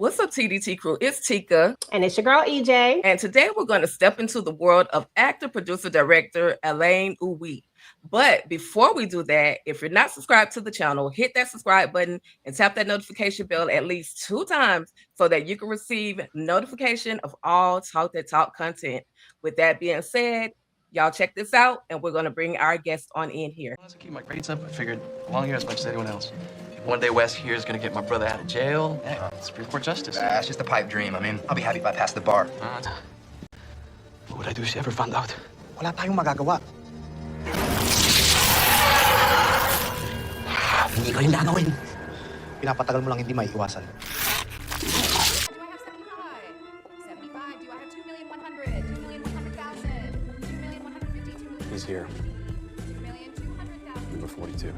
What's up, TDT crew? It's Tika. And it's your girl, EJ. And today we're going to step into the world of actor, producer, director, Alain Uy. But before we do that, if you're not subscribed to the channel, hit that subscribe button and tap that notification bell at least 2 times so that you can receive notification of all Talk That Talk content. With that being said, y'all check this out, and we're going to bring our guest on in here. To keep my grades up, I figured belong here as much as anyone else. One day Wes here is gonna get my brother out of jail. Yeah, Supreme Court justice. That's just a pipe dream. I mean, I'll be happy if I pass the bar. What would I do if she ever found out? Wala tayong magagawa. Hindi ko yung gagawin. Pinapatagal mo lang hindi maiiwasan. Do I have 75? 75. Do I have 2,100,000? 2,100,000? 2,150,000? He's here. 2,200,000. Number 42.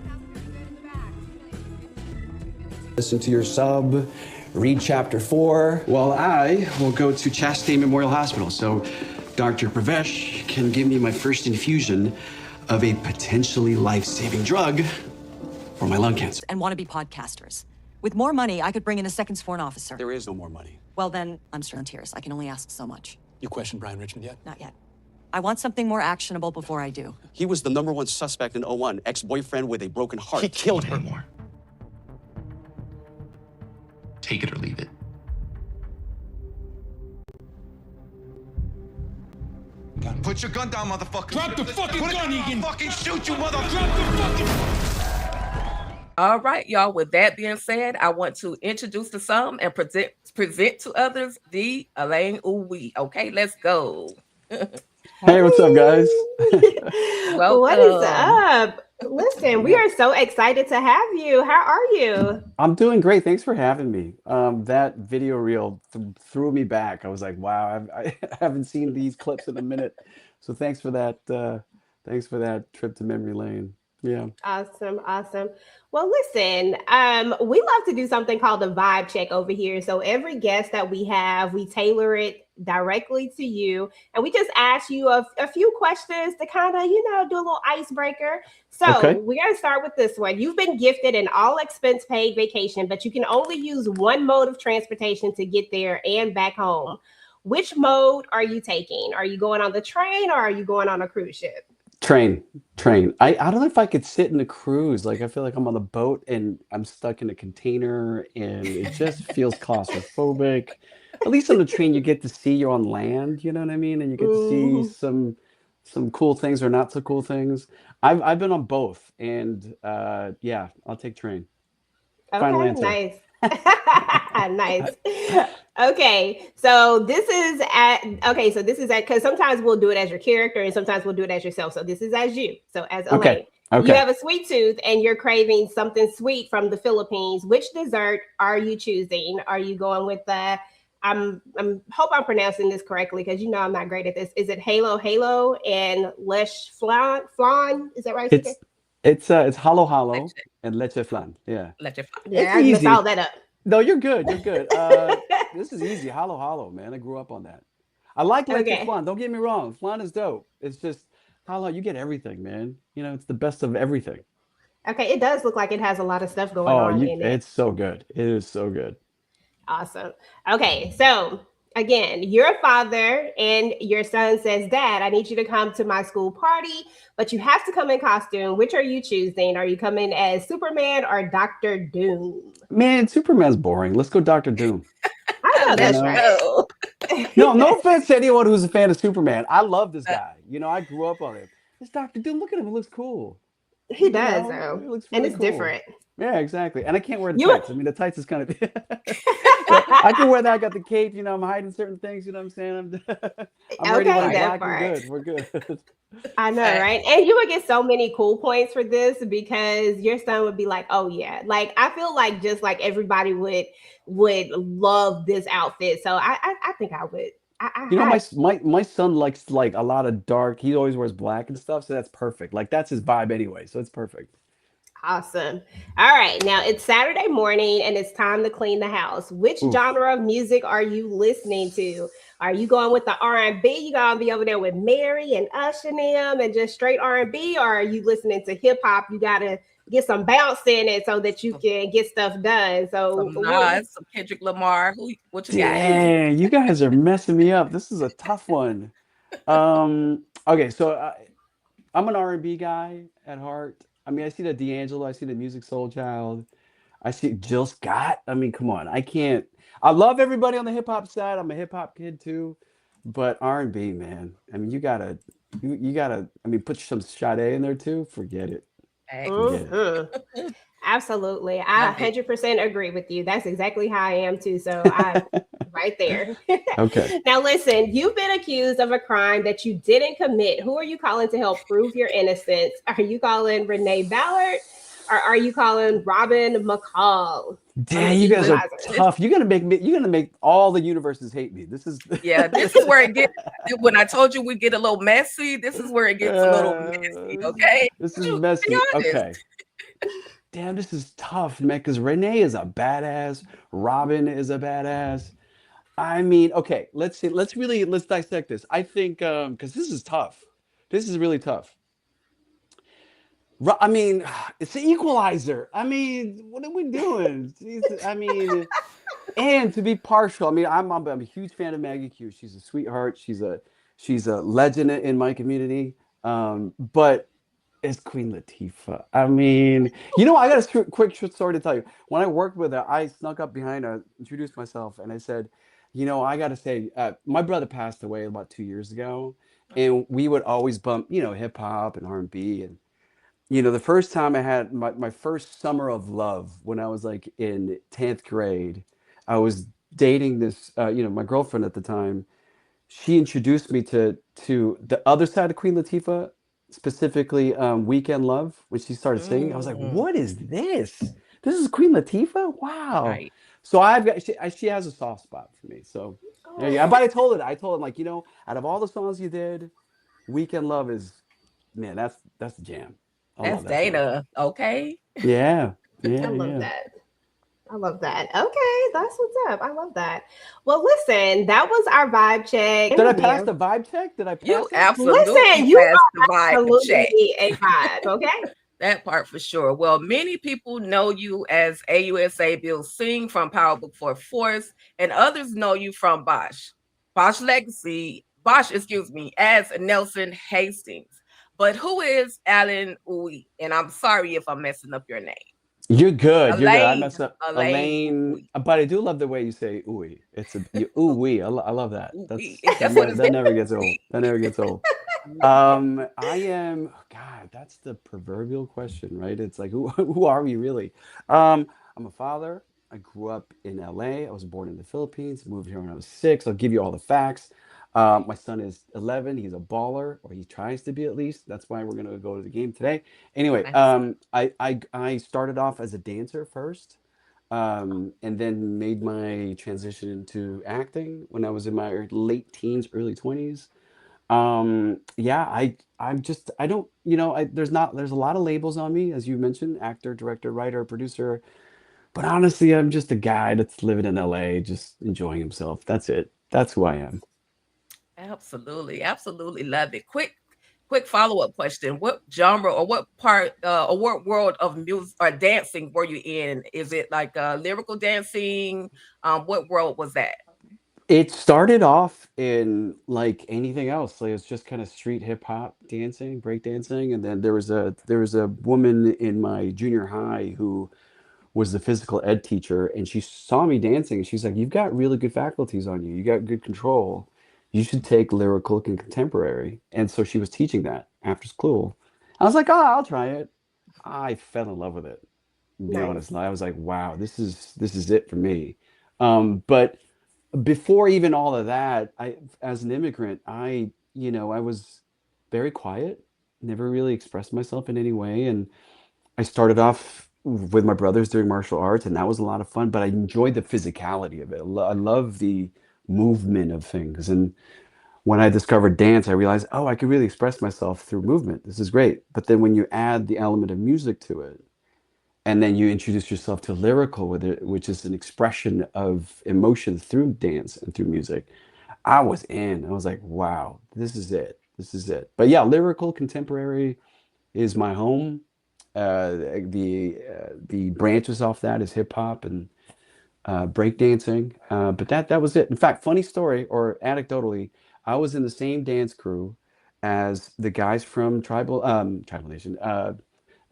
Listen to your sub, read chapter 4. Well, I will go to Chastain Memorial Hospital so Dr. Pravesh can give me my first infusion of a potentially life-saving drug for my lung cancer. And wannabe podcasters. With more money, I could bring in a second sworn officer. There is no more money. Well, then, I'm still in tears. I can only ask so much. You questioned Brian Richmond yet? Not yet. I want something more actionable before I do. He was the #1 suspect in 01, ex-boyfriend with a broken heart. He killed her. More. Take it or leave it. Put your gun down, motherfucker. Drop the fucking gun, Egan. Fucking shoot you, motherfucker. Drop the fucking... All right, y'all. With that being said, I want to introduce to some and present to others the Alain Uy. Okay, let's go. Hey, what's up, guys? Welcome. What is up? Listen, we are so excited to have you. How are you? I'm doing great. Thanks for having me. That video reel threw me back. I was like, wow, I haven't seen these clips in a minute. So thanks for that. Thanks for that trip to memory lane. Yeah. Awesome. Well, listen, we love to do something called a vibe check over here. So every guest that we have, we tailor it directly to you. And we just ask you a few questions to kind of, do a little icebreaker. So we're going to start with this one. You've been gifted an all expense paid vacation, but you can only use one mode of transportation to get there and back home. Which mode are you taking? Are you going on the train or are you going on a cruise ship? Train. I don't know if I could sit in a cruise. Like, I feel like I'm on the boat and I'm stuck in a container and it just feels claustrophobic. At least on the train, you get to see you're on land, you know what I mean? And you get to see some cool things or not so cool things. I've been on both, and yeah, I'll take train. Final answer. Nice. Nice. Okay, so this is because sometimes we'll do it as your character and sometimes we'll do it as yourself. So this is as you. So as Elaine. Okay. You have a sweet tooth and you're craving something sweet from the Philippines. Which dessert are you choosing? Are you going with the hope I'm pronouncing this correctly because I'm not great at this. Is it Halo and Leche Flan? Is that right? It's halo and leche flan. Yeah. Leche flan. Yeah, I messed all that up. No, you're good. This is easy. Halo, man. I grew up on that. I like leche flan. Don't get me wrong. Flan is dope. It's just halo. You get everything, man. It's the best of everything. Okay, it does look like it has a lot of stuff going on in it. It's so good. It is so good. Awesome. Okay, so again, you're a father and your son says, Dad, I need you to come to my school party, but you have to come in costume. Which are you choosing? Are you coming as Superman or Dr. Doom? Man, Superman's boring. Let's go Dr. Doom. I know that's right. No offense to anyone who's a fan of Superman. I love this guy. I grew up on him. This Dr. Doom, look at him. It looks cool. He does, though. It looks really and it's cool. Different. Yeah, exactly. And I can't wear the tights. I mean, the tights is kind of... I can wear that. I got the cape. I'm hiding certain things. You know what I'm saying? I'm ready when I'm black. We're good. I know, right? And you would get so many cool points for this because your son would be like, oh, yeah. Like, I feel like just like everybody would love this outfit. So I think I would. My son likes like a lot of dark. He always wears black and stuff. So that's perfect. Like, that's his vibe anyway. So it's perfect. Awesome. All right. Now it's Saturday morning and it's time to clean the house. Which genre of music are you listening to? Are you going with the R&B? You gonna be over there with Mary and Usher and them and just straight R&B, or are you listening to hip hop? You gotta get some bounce in it so that you can get stuff done. So Some Nas, some Kendrick Lamar. What you got? Dang, you guys are messing me up. This is a tough one. Okay, so I'm an R&B guy at heart. I mean, I see the D'Angelo, I see the Music Soul Child, I see Jill Scott. I mean, come on, I can't. I love everybody on the hip hop side. I'm a hip hop kid too, but R&B, man. I mean, you gotta. I mean, put some Sade in there too. Forget it. Forget it. Mhm. Absolutely. I Love it. 100% agree with you. That's exactly how I am too. So I right there. Okay. Now listen, you've been accused of a crime that you didn't commit. Who are you calling to help prove your innocence? Are you calling Renee Ballard or are you calling Robin McCall from Dang, the you guys are Equalizer? tough. You're gonna make all the universes hate me. This is Yeah, this is where it gets. When I told you we get a little messy, this is where it gets a little messy. Okay, this is be messy. honest. Okay. Damn, this is tough, man, because Renee is a badass. Robin is a badass. I mean, okay, let's see. Let's dissect this. I think because this is tough. This is really tough. I mean, it's the equalizer. I mean, what are we doing? I mean, and to be partial, I mean, I'm a huge fan of Maggie Q. She's a sweetheart. She's a legend in my community. But it's Queen Latifah. I mean, I got a quick short story to tell you. When I worked with her, I snuck up behind her, introduced myself, and I said, I got to say, my brother passed away about 2 years ago, and we would always bump, hip hop and R&B. And, the first time I had my first summer of love when I was like in 10th grade, I was dating this, my girlfriend at the time. She introduced me to the other side of Queen Latifah, specifically Weekend Love. When she started singing, I was like, Mm, "What is this? This is Queen Latifah? Wow!" right. So she has a soft spot for me. So there you go. But I told him like, out of all the songs you did, Weekend Love is, man, that's the jam. I That's love that song. Dana. Okay. Yeah, I yeah, love yeah. that. I love that. Okay, that's what's up. I love that. Well, listen, that was our vibe check Did I pass interview. the vibe check? Did I You pass it? absolutely Listen, you passed the are vibe check. absolutely a vibe. Okay. That part for sure. Well, many people know you as AUSA Bill Singh from Power Book for Force, and others know you from Bosch, excuse me, as Nelson Hastings. But who is Alain Uy? And I'm sorry if I'm messing up your name. You're good. You're good. I Elaine, messed up. Elaine Elaine, Uy. but I do love the way you say ooey. It's ooh wee. I love that. Uy. That's what it's That never gets old. That never gets old. I am. Oh God, that's the proverbial question, right? It's like who are we really? I'm a father. I grew up in LA. I was born in the Philippines. Moved here when I was 6. I'll give you all the facts. My son is 11. He's a baller, or he tries to be at least. That's why we're gonna go to the game today. Anyway, nice. I started off as a dancer first, and then made my transition into acting when I was in my late teens, early 20s. Yeah, I don't, there's a lot of labels on me, as you mentioned, actor, director, writer, producer. But honestly, I'm just a guy that's living in LA, just enjoying himself. That's it. That's who I am. Absolutely. Absolutely love it. Quick follow-up question. What genre or what part or what world of music or dancing were you in? Is it like lyrical dancing? What world was that? It started off in like anything else. Like it's just kind of street hip hop dancing, break dancing, and then there was a woman in my junior high who was the physical ed teacher, and she saw me dancing, and she's like, "You've got really good faculties on you. You got good control. You should take lyrical and contemporary." And so she was teaching that after school. I was like, "Oh, I'll try it." I fell in love with it. To be Nice. honest, I was like, "Wow, this is it for me." But before even all of that, as an immigrant, I was very quiet, never really expressed myself in any way, and I started off with my brothers doing martial arts, and that was a lot of fun, but I enjoyed the physicality of it. I love the movement of things. And when I discovered dance, I realized, oh, I could really express myself through movement. This is great. But then when you add the element of music to it, and then you introduce yourself to lyrical with it, which is an expression of emotion through dance and through music, I was in. I was like, wow, this is it. This is it. But yeah, lyrical contemporary is my home. The branches off that is hip hop and breakdancing. But that was it. In fact, funny story or anecdotally, I was in the same dance crew as the guys from Tribal Nation,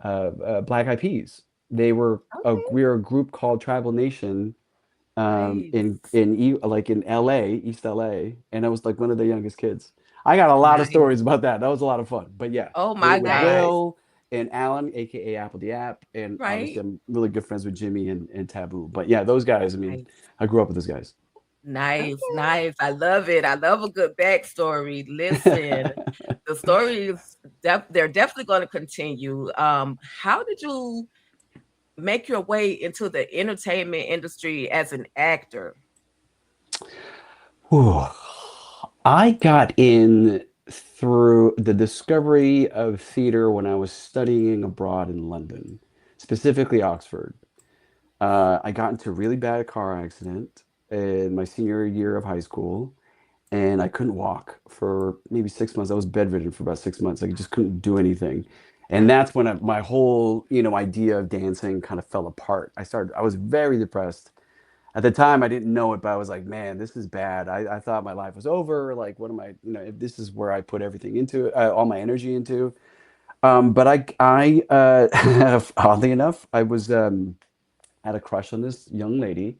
Black Eyed Peas. Okay. We were a group called Tribal Nation, Nice. like in LA, East LA, and I was like one of the youngest kids. I got a lot of Nice. stories about that. That was a lot of fun. But yeah, Oh my with gosh. Nice. Will and Alan, aka Apple the App, and obviously Right. I'm really good friends with Jimmy and Taboo. But yeah, those guys. I mean, Nice. I grew up with those guys. Nice. Okay. Nice. I love it. I love a good backstory. Listen, the stories they're definitely going to continue. How did you make your way into the entertainment industry as an actor? Whew. I got in through the discovery of theater when I was studying abroad in London, specifically Oxford. I got into a really bad car accident in my senior year of high school, and I couldn't walk for maybe 6 months. I was bedridden for about 6 months. I just couldn't do anything. And that's when my whole, idea of dancing kind of fell apart. I was very depressed. At the time, I didn't know it, but I was like, man, this is bad. I thought my life was over. Like, what am I, if this is where I put everything into, all my energy into. But oddly enough, I was, had a crush on this young lady,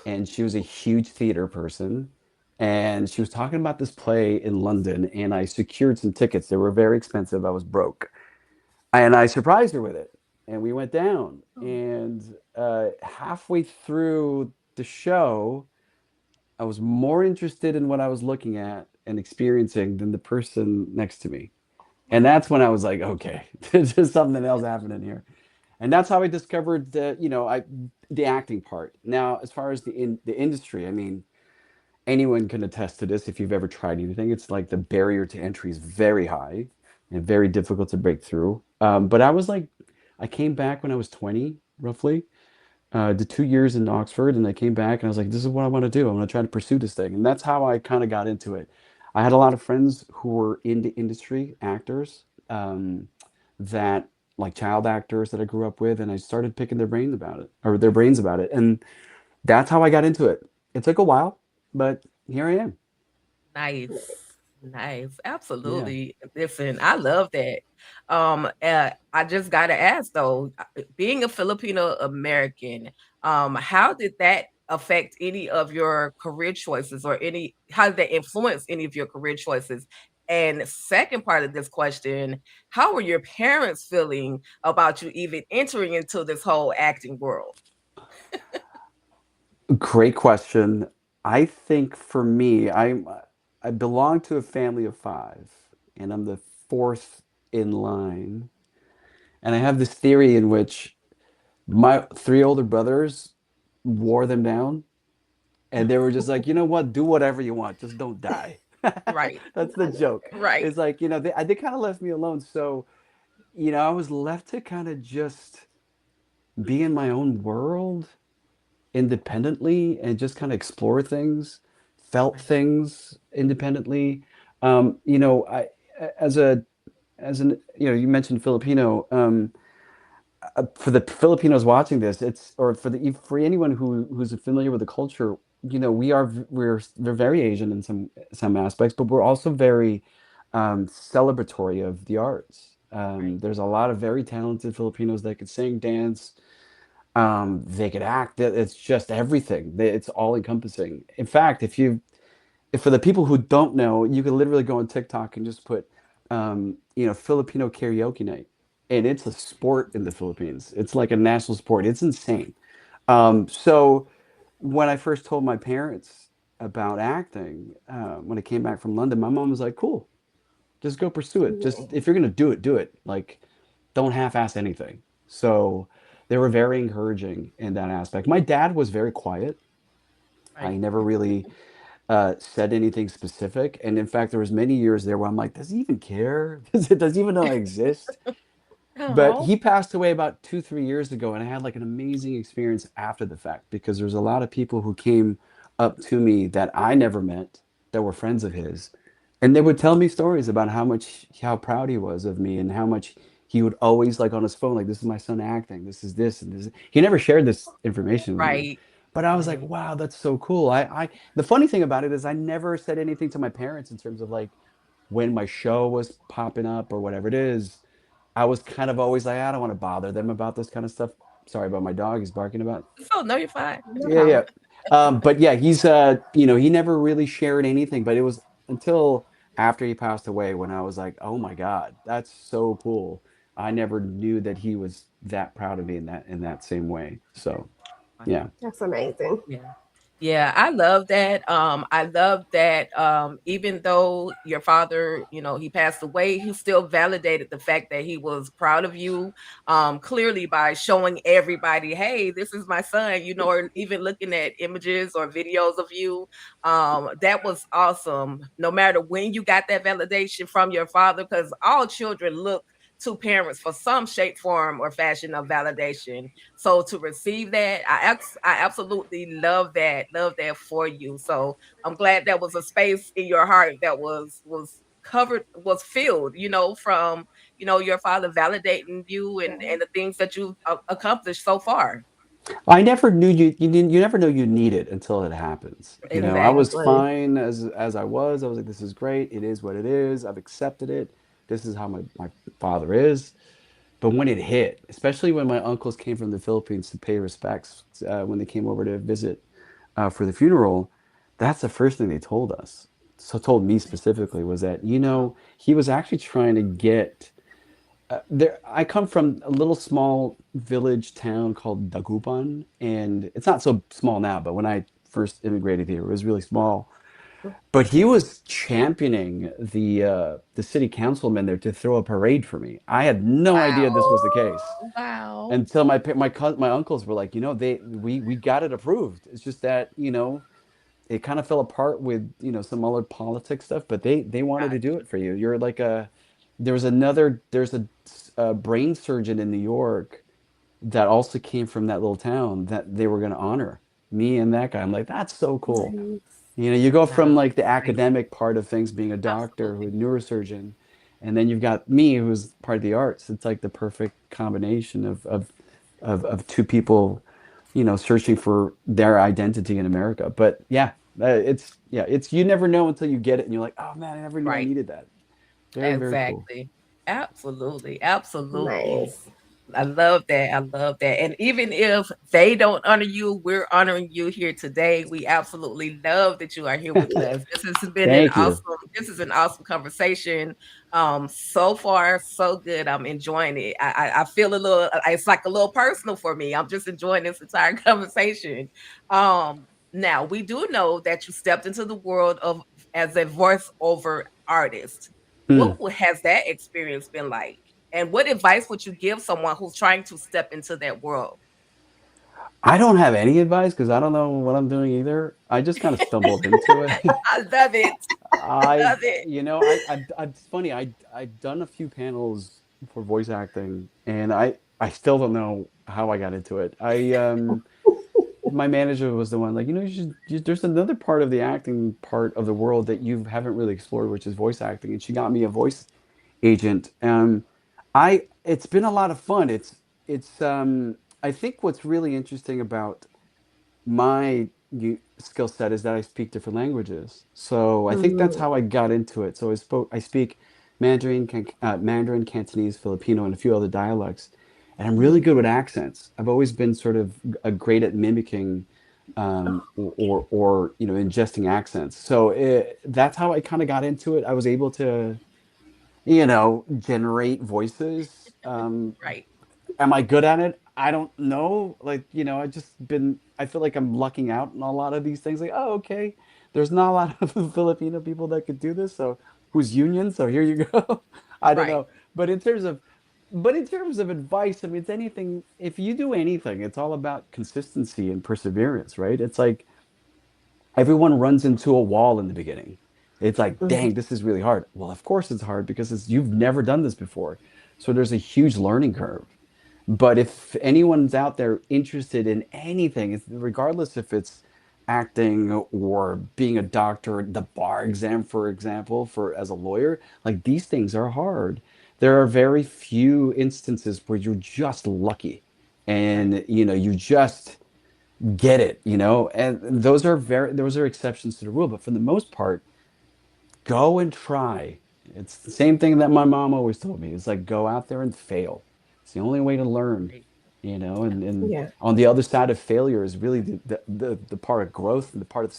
and she was a huge theater person. And she was talking about this play in London, and I secured some tickets. They were very expensive. I was broke, and I surprised her with it. And we went down. And halfway through the show, I was more interested in what I was looking at and experiencing than the person next to me. And that's when I was like, okay, there's just something else happening here. And that's how I discovered the acting part. Now, as far as the industry, I mean, anyone can attest to this if you've ever tried anything. It's like the barrier to entry is very high and very difficult to break through. But I came back when I was 20, roughly. Did 2 years in Oxford, and I came back and I was like, this is what I want to do. I'm going to try to pursue this thing. And that's how I kind of got into it. I had a lot of friends who were in the industry, actors, that like child actors that I grew up with, and I started picking their brains about it. And that's how I got into it. It took a while, but here I am. Nice. Nice. Yeah. Absolutely. Listen, I love that. I just gotta ask though, being a Filipino American, how did that affect any of your career choices or how did that influence any of your career choices? And second part of this question, how were your parents feeling about you even entering into this whole acting world? Great question. I think for me, I belong to a family of five, and I'm the fourth in line. And I have this theory in which my three older brothers wore them down, and they were just like, you know what, do whatever you want, just don't die. Right. That's the joke. Right. It's like, they kind of left me alone. So, I was left to kind of just be in my own world independently and just kind of explore things, felt Right. things independently. I as a as an you mentioned Filipino. For the Filipinos watching this, for anyone who's familiar with the culture, we're very Asian in some aspects, but we're also very celebratory of the arts. Right. There's a lot of very talented Filipinos that could sing, dance, they could act. It's just everything. It's all encompassing. In fact, if for the people who don't know, you can literally go on TikTok and just put, Filipino karaoke night, and it's a sport in the Philippines. It's like a national sport. It's insane. So when I first told my parents about acting, when I came back from London, my mom was like, "Cool, just go pursue it. Just if you're gonna do it, do it. Like, don't half-ass anything." So they were very encouraging in that aspect. My dad was very quiet. I Right. never really said anything specific, and in fact, there was many years there where I'm like, "Does he even care? Does he even know I exist?" But Oh, he passed away about 2, 3 years ago, and I had like an amazing experience after the fact because there's a lot of people who came up to me that I never met that were friends of his, and they would tell me stories about how proud he was of me and how much he would always like on his phone, like, this is my son acting, this is this and this. He never shared this information with me. Right. But I was like, Mhm. wow, that's so cool. The funny thing about it is I never said anything to my parents in terms of like when my show was popping up or whatever it is. I was kind of always like, I don't want to bother them about this kind of stuff. Sorry about my dog. He's barking about. So no, you're fine. No Yeah, yeah. problem. But yeah, he's he never really shared anything, but it was until after he passed away when I was like, oh my God, that's so cool. I never knew that he was that proud of me in that same way. So yeah. That's amazing. Yeah. Yeah, I love that. I love that even though your father, he passed away, he still validated the fact that he was proud of you, clearly by showing everybody, hey, this is my son, or even looking at images or videos of you. That was awesome. No matter when you got that validation from your father, because all children look to parents for some shape, form, or fashion of validation. So to receive that, I absolutely love that for you. So I'm glad that was a space in your heart that was covered, was filled, from your father validating you and the things that you've accomplished so far. I never knew you never know you need it until it happens. I was Exactly. Exactly. fine as I was. I was like, this is great. It is what it is. I've accepted it. This is how my father is. But when it hit, especially when my uncles came from the Philippines to pay respects when they came over to visit for the funeral, that's the first thing they told us. So told me specifically was that, he was actually trying to get there. I come from a little small village town called Dagupan, and it's not so small now, but when I first immigrated here, it was really small. But he was championing the city councilman there to throw a parade for me. I had no idea this Wow. was the case Wow. until my uncles were like, we got it approved. It's just that it kind of fell apart with some other politics stuff, but they wanted to do Gotcha. it for you. You're like a there's a brain surgeon in New York that also came from that little town that they were going to honor me and that guy. I'm like, that's so cool. Nice. You go No, from like the great. academic part of things, being a doctor, who Absolutely. a neurosurgeon, and then you've got me, who's part of the arts. It's like the perfect combination of two people, searching for their identity in America. But it's you never know until you get it, and you're like, oh man, I never knew I Right. needed that. Very, very cool. Exactly. Absolutely. Absolutely. Nice. I love that. I love that. And even if they don't honor you, we're honoring you here today. We absolutely love that you are here with us. This has been an Thank awesome, you. this is an awesome conversation. So far, so good. I'm enjoying it. I feel a little, it's like a little personal for me. I'm just enjoying this entire conversation. Now we do know that you stepped into the world of as a voiceover artist. Hmm. Has that experience been like? And what advice would you give someone who's trying to step into that world? I don't have any advice because I don't know what I'm doing either. I just kind of stumbled into it. I love it. I've, Love it. it's funny. I've done a few panels for voice acting, and I still don't know how I got into it. My manager was the one like, there's another part of the acting part of the world that you haven't really explored, which is voice acting, and she got me a voice agent. It's been a lot of fun. I think what's really interesting about my skill set is that I speak different languages. So I think that's Mhm. how I got into it. So I speak Mandarin, Mandarin, Cantonese, Filipino, and a few other dialects, and I'm really Mhm. good with accents. I've always been sort of great at mimicking, or ingesting accents. So that's how I kind of got into it. I was able to generate voices. Right. Am I good at it? I don't know. Like, I feel like I'm lucking out in a lot of these things. Like, oh, okay, there's not a lot of Filipino people that could do this. So who's union? So here you go. I don't Right. know. But in terms of advice, I mean, it's anything, if you do anything, it's all about consistency and perseverance, right? It's like everyone runs into a wall in the beginning. It's like, Mhm. dang, this is really hard. Well, of course it's hard because you've never done this before. So there's a huge learning curve. But if anyone's out there interested in anything, regardless if it's acting or being a doctor, the bar exam, for example, for as a lawyer, like these things are hard. there are very few instances where you're just lucky and you just get it, and those are exceptions to the rule, but for the most part, go and try. It's the same thing that my mom always told me. It's like go out there and fail. It's the only way to learn, and Yeah. on the other side of failure is really the part of growth and the part of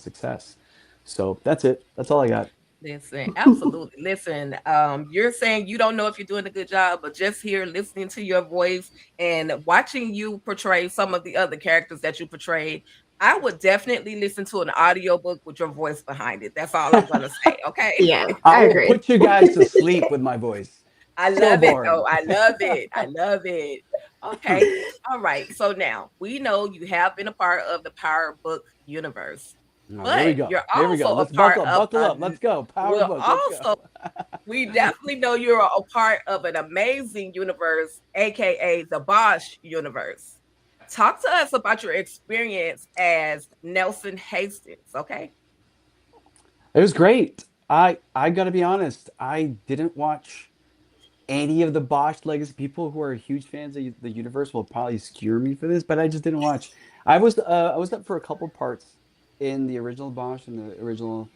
success. So that's it. That's all I got. Listen, absolutely. Listen, you're saying you don't know if you're doing a good job, but just here listening to your voice and watching you portray some of the other characters that you portrayed, I would definitely listen to an audiobook with your voice behind it. That's all I'm gonna say. Okay. Yeah, I I will agree. put you guys to sleep with my voice. I So love it boring. though. I love it. I love it. Okay. All right. So now we know you have been a part of the Power Book universe, Oh, here we but go. you're Here we go. also a Let's part of buckle up. Let's go. Power we're book. Let's also go. we definitely know you're a part of an amazing universe, aka the Bosch universe. Talk to us about your experience as Nelson Hastings, okay? It was great. I got to be honest. I didn't watch any of the Bosch Legacy. People who are huge fans of the universe will probably skewer me for this, but I just didn't watch. I was up for a couple parts in the original Bosch and the original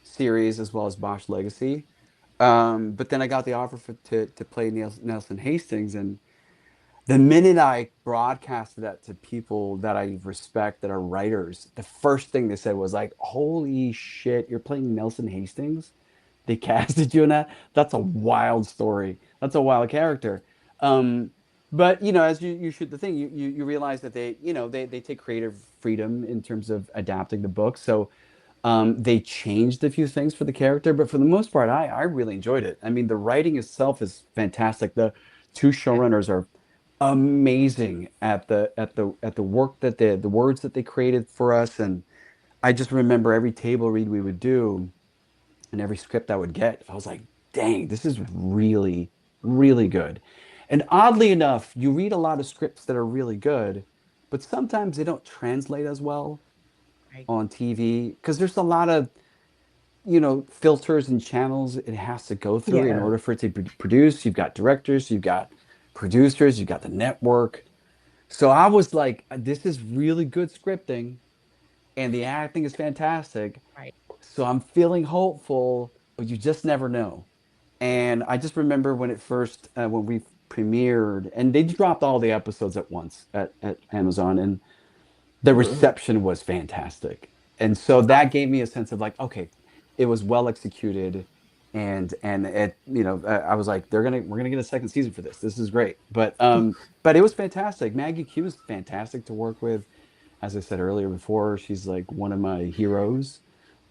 series as well as Bosch Legacy. But then I got the offer to play Nelson Hastings, and the minute I broadcasted that to people that I respect that are writers, the first thing they said was like, "Holy shit, you're playing Nelson Hastings? They casted you in that? That's a wild story. That's a wild character." Um, but as you shoot the thing, you realize that they take creative freedom in terms of adapting the book. So they changed a few things for the character, but for the most part, I really enjoyed it. I mean, the writing itself is fantastic. The two showrunners are amazing at the work that the words that they created for us, and I just remember every table read we would do and every script I would get, I was like, dang, this is really, really good. And oddly enough, you read a lot of scripts that are really good, but sometimes they don't translate as well Right. on TV because there's a lot of filters and channels it has to go through in Yeah. order for it to be produced. You've got directors, you've got producers, you've got the network. So I was like, this is really good scripting and the acting is fantastic. Right. So I'm feeling hopeful, but you just never know. And I just remember when it first, when we premiered, and they dropped all the episodes at once at Amazon, and the Mhm. reception was fantastic. And so that gave me a sense of like, okay, it was well executed, and it, I was like, we're gonna get a second season for this. This is great. But it was fantastic. Maggie Q is fantastic to work with. As I said earlier before, she's like one of my heroes,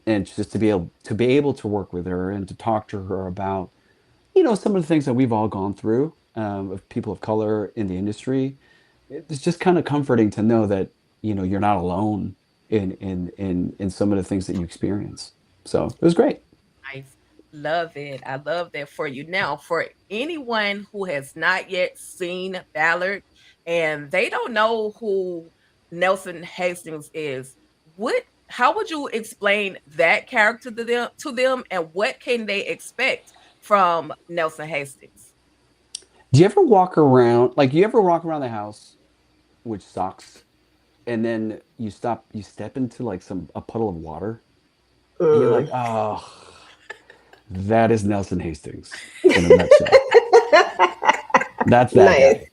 and just to be able to work with her and to talk to her about some of the things that we've all gone through, of people of color in the industry. It's just kind of comforting to know that you're not alone in some of the things that you experience. So it was great. Nice. Love it. I love that for you. Now, for anyone who has not yet seen Ballard and they don't know who Nelson Hastings is, how would you explain that character to them and what can they expect from Nelson Hastings? Do you ever walk around you ever walk around the house with socks, and then you step into like a puddle of water, and you're like, oh, that is Nelson Hastings in a nutshell. That's that Nice. guy.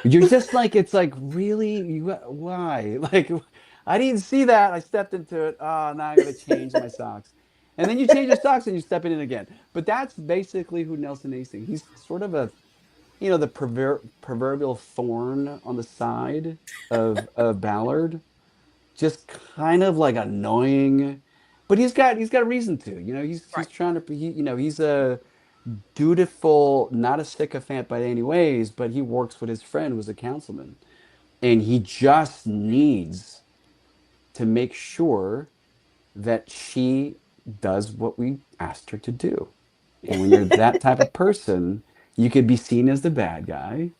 You're just like, it's like, really? Why? Like, I didn't see that. I stepped into it. Oh, now I gotta change my socks. And then you change your socks and you step in it again. But that's basically who Nelson Hastings. He's sort of the proverbial thorn on the side of Ballard. Just kind of like annoying, but he's got a reason to. He's Right. trying to be. He's a dutiful, not a sycophant by any ways, but he works with his friend who's a councilman, and he just needs to make sure that she does what we asked her to do. And when you're that type of person, you could be seen as the bad guy,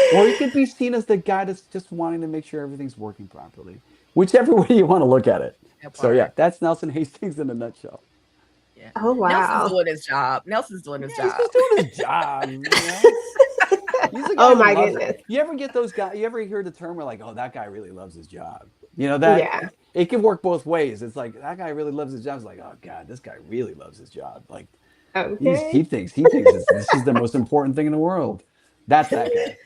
or you could be seen as the guy that's just wanting to make sure everything's working properly. Whichever way you want to look at it. That So yeah, part. that's Nelson Hastings in a nutshell. Yeah. Oh Nelson's wow. doing his job. Nelson's doing his Yeah, he's job. just doing his job, you know. He's a guy Oh who my loves goodness. it. You ever get those guys? You ever hear the term where like, oh, that guy really loves his job? You know that Yeah. it can work both ways. It's like that guy really loves his job. It's like, oh God, this guy really loves his job. Like he Okay. thinks this is the most important thing in the world. That's that guy.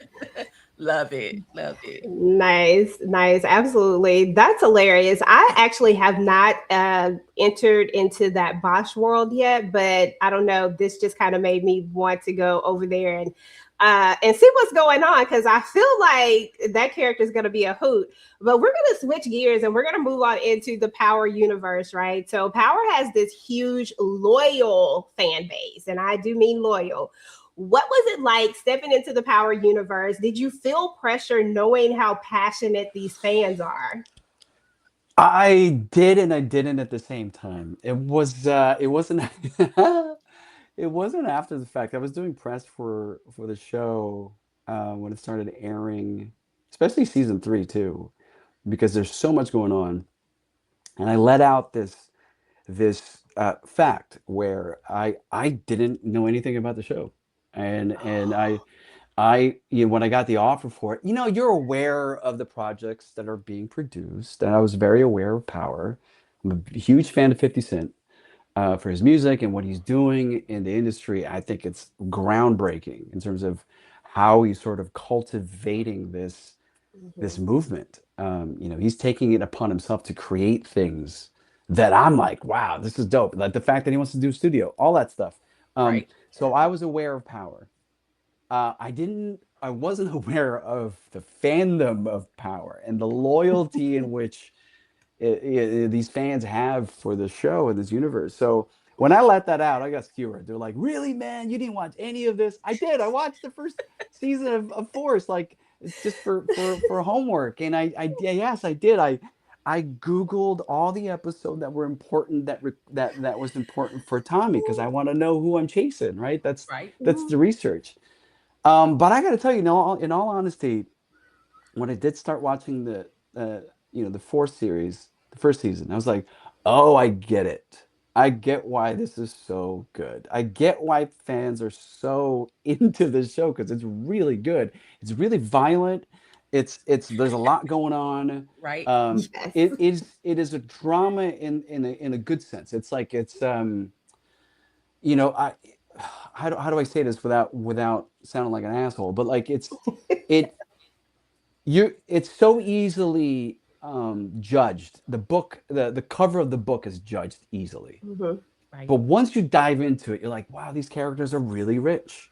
Love it. Love it. Nice, nice. Absolutely. That's hilarious. I actually have not entered into that Bosch world yet, but I don't know. This just kind of made me want to go over there and see what's going on because I feel like that character is going to be a hoot. But we're going to switch gears and we're going to move on into the Power universe, right? So Power has this huge loyal fan base, and I do mean loyal. What was it like stepping into the Power universe? Did you feel pressure knowing how passionate these fans are? I did and I didn't at the same time. It wasn't it wasn't after the fact. I was doing press for the show when it started airing, especially season 3 too, because there's so much going on. And I let out this fact where I didn't know anything about the show. And when I got the offer for it, you're aware of the projects that are being produced, and I was very aware of Power. I'm a huge fan of 50 Cent for his music and what he's doing in the industry. I think it's groundbreaking in terms of how he's sort of cultivating this movement. He's taking it upon himself to create things that I'm like, wow, this is dope. Like the fact that he wants to do studio, all that stuff. Right. So I was aware of Power. I wasn't aware of the fandom of Power and the loyalty in which these fans have for the show and this universe. So when I let that out, I got skewered. They're like, "Really, man? You didn't watch any of this?" I did. I watched the first season of Force, like just for homework, and yes, I did. I Googled all the episodes that were important that was important for Tommy because I want to know who I'm chasing. Right? Right. That's the research. But I got to tell you, in all honesty, when I did start watching the fourth series, the first season, I was like, oh, I get it. I get why this is so good. I get why fans are so into this show because it's really good. It's really violent. It's there's a lot going on. Right. Yes. It is a drama in a good sense. It's like I how do I say this without sounding like an asshole? But like it it's so easily judged. The cover of the book is judged easily. Mhm. Right. But once you dive into it, you're like, wow, these characters are really rich.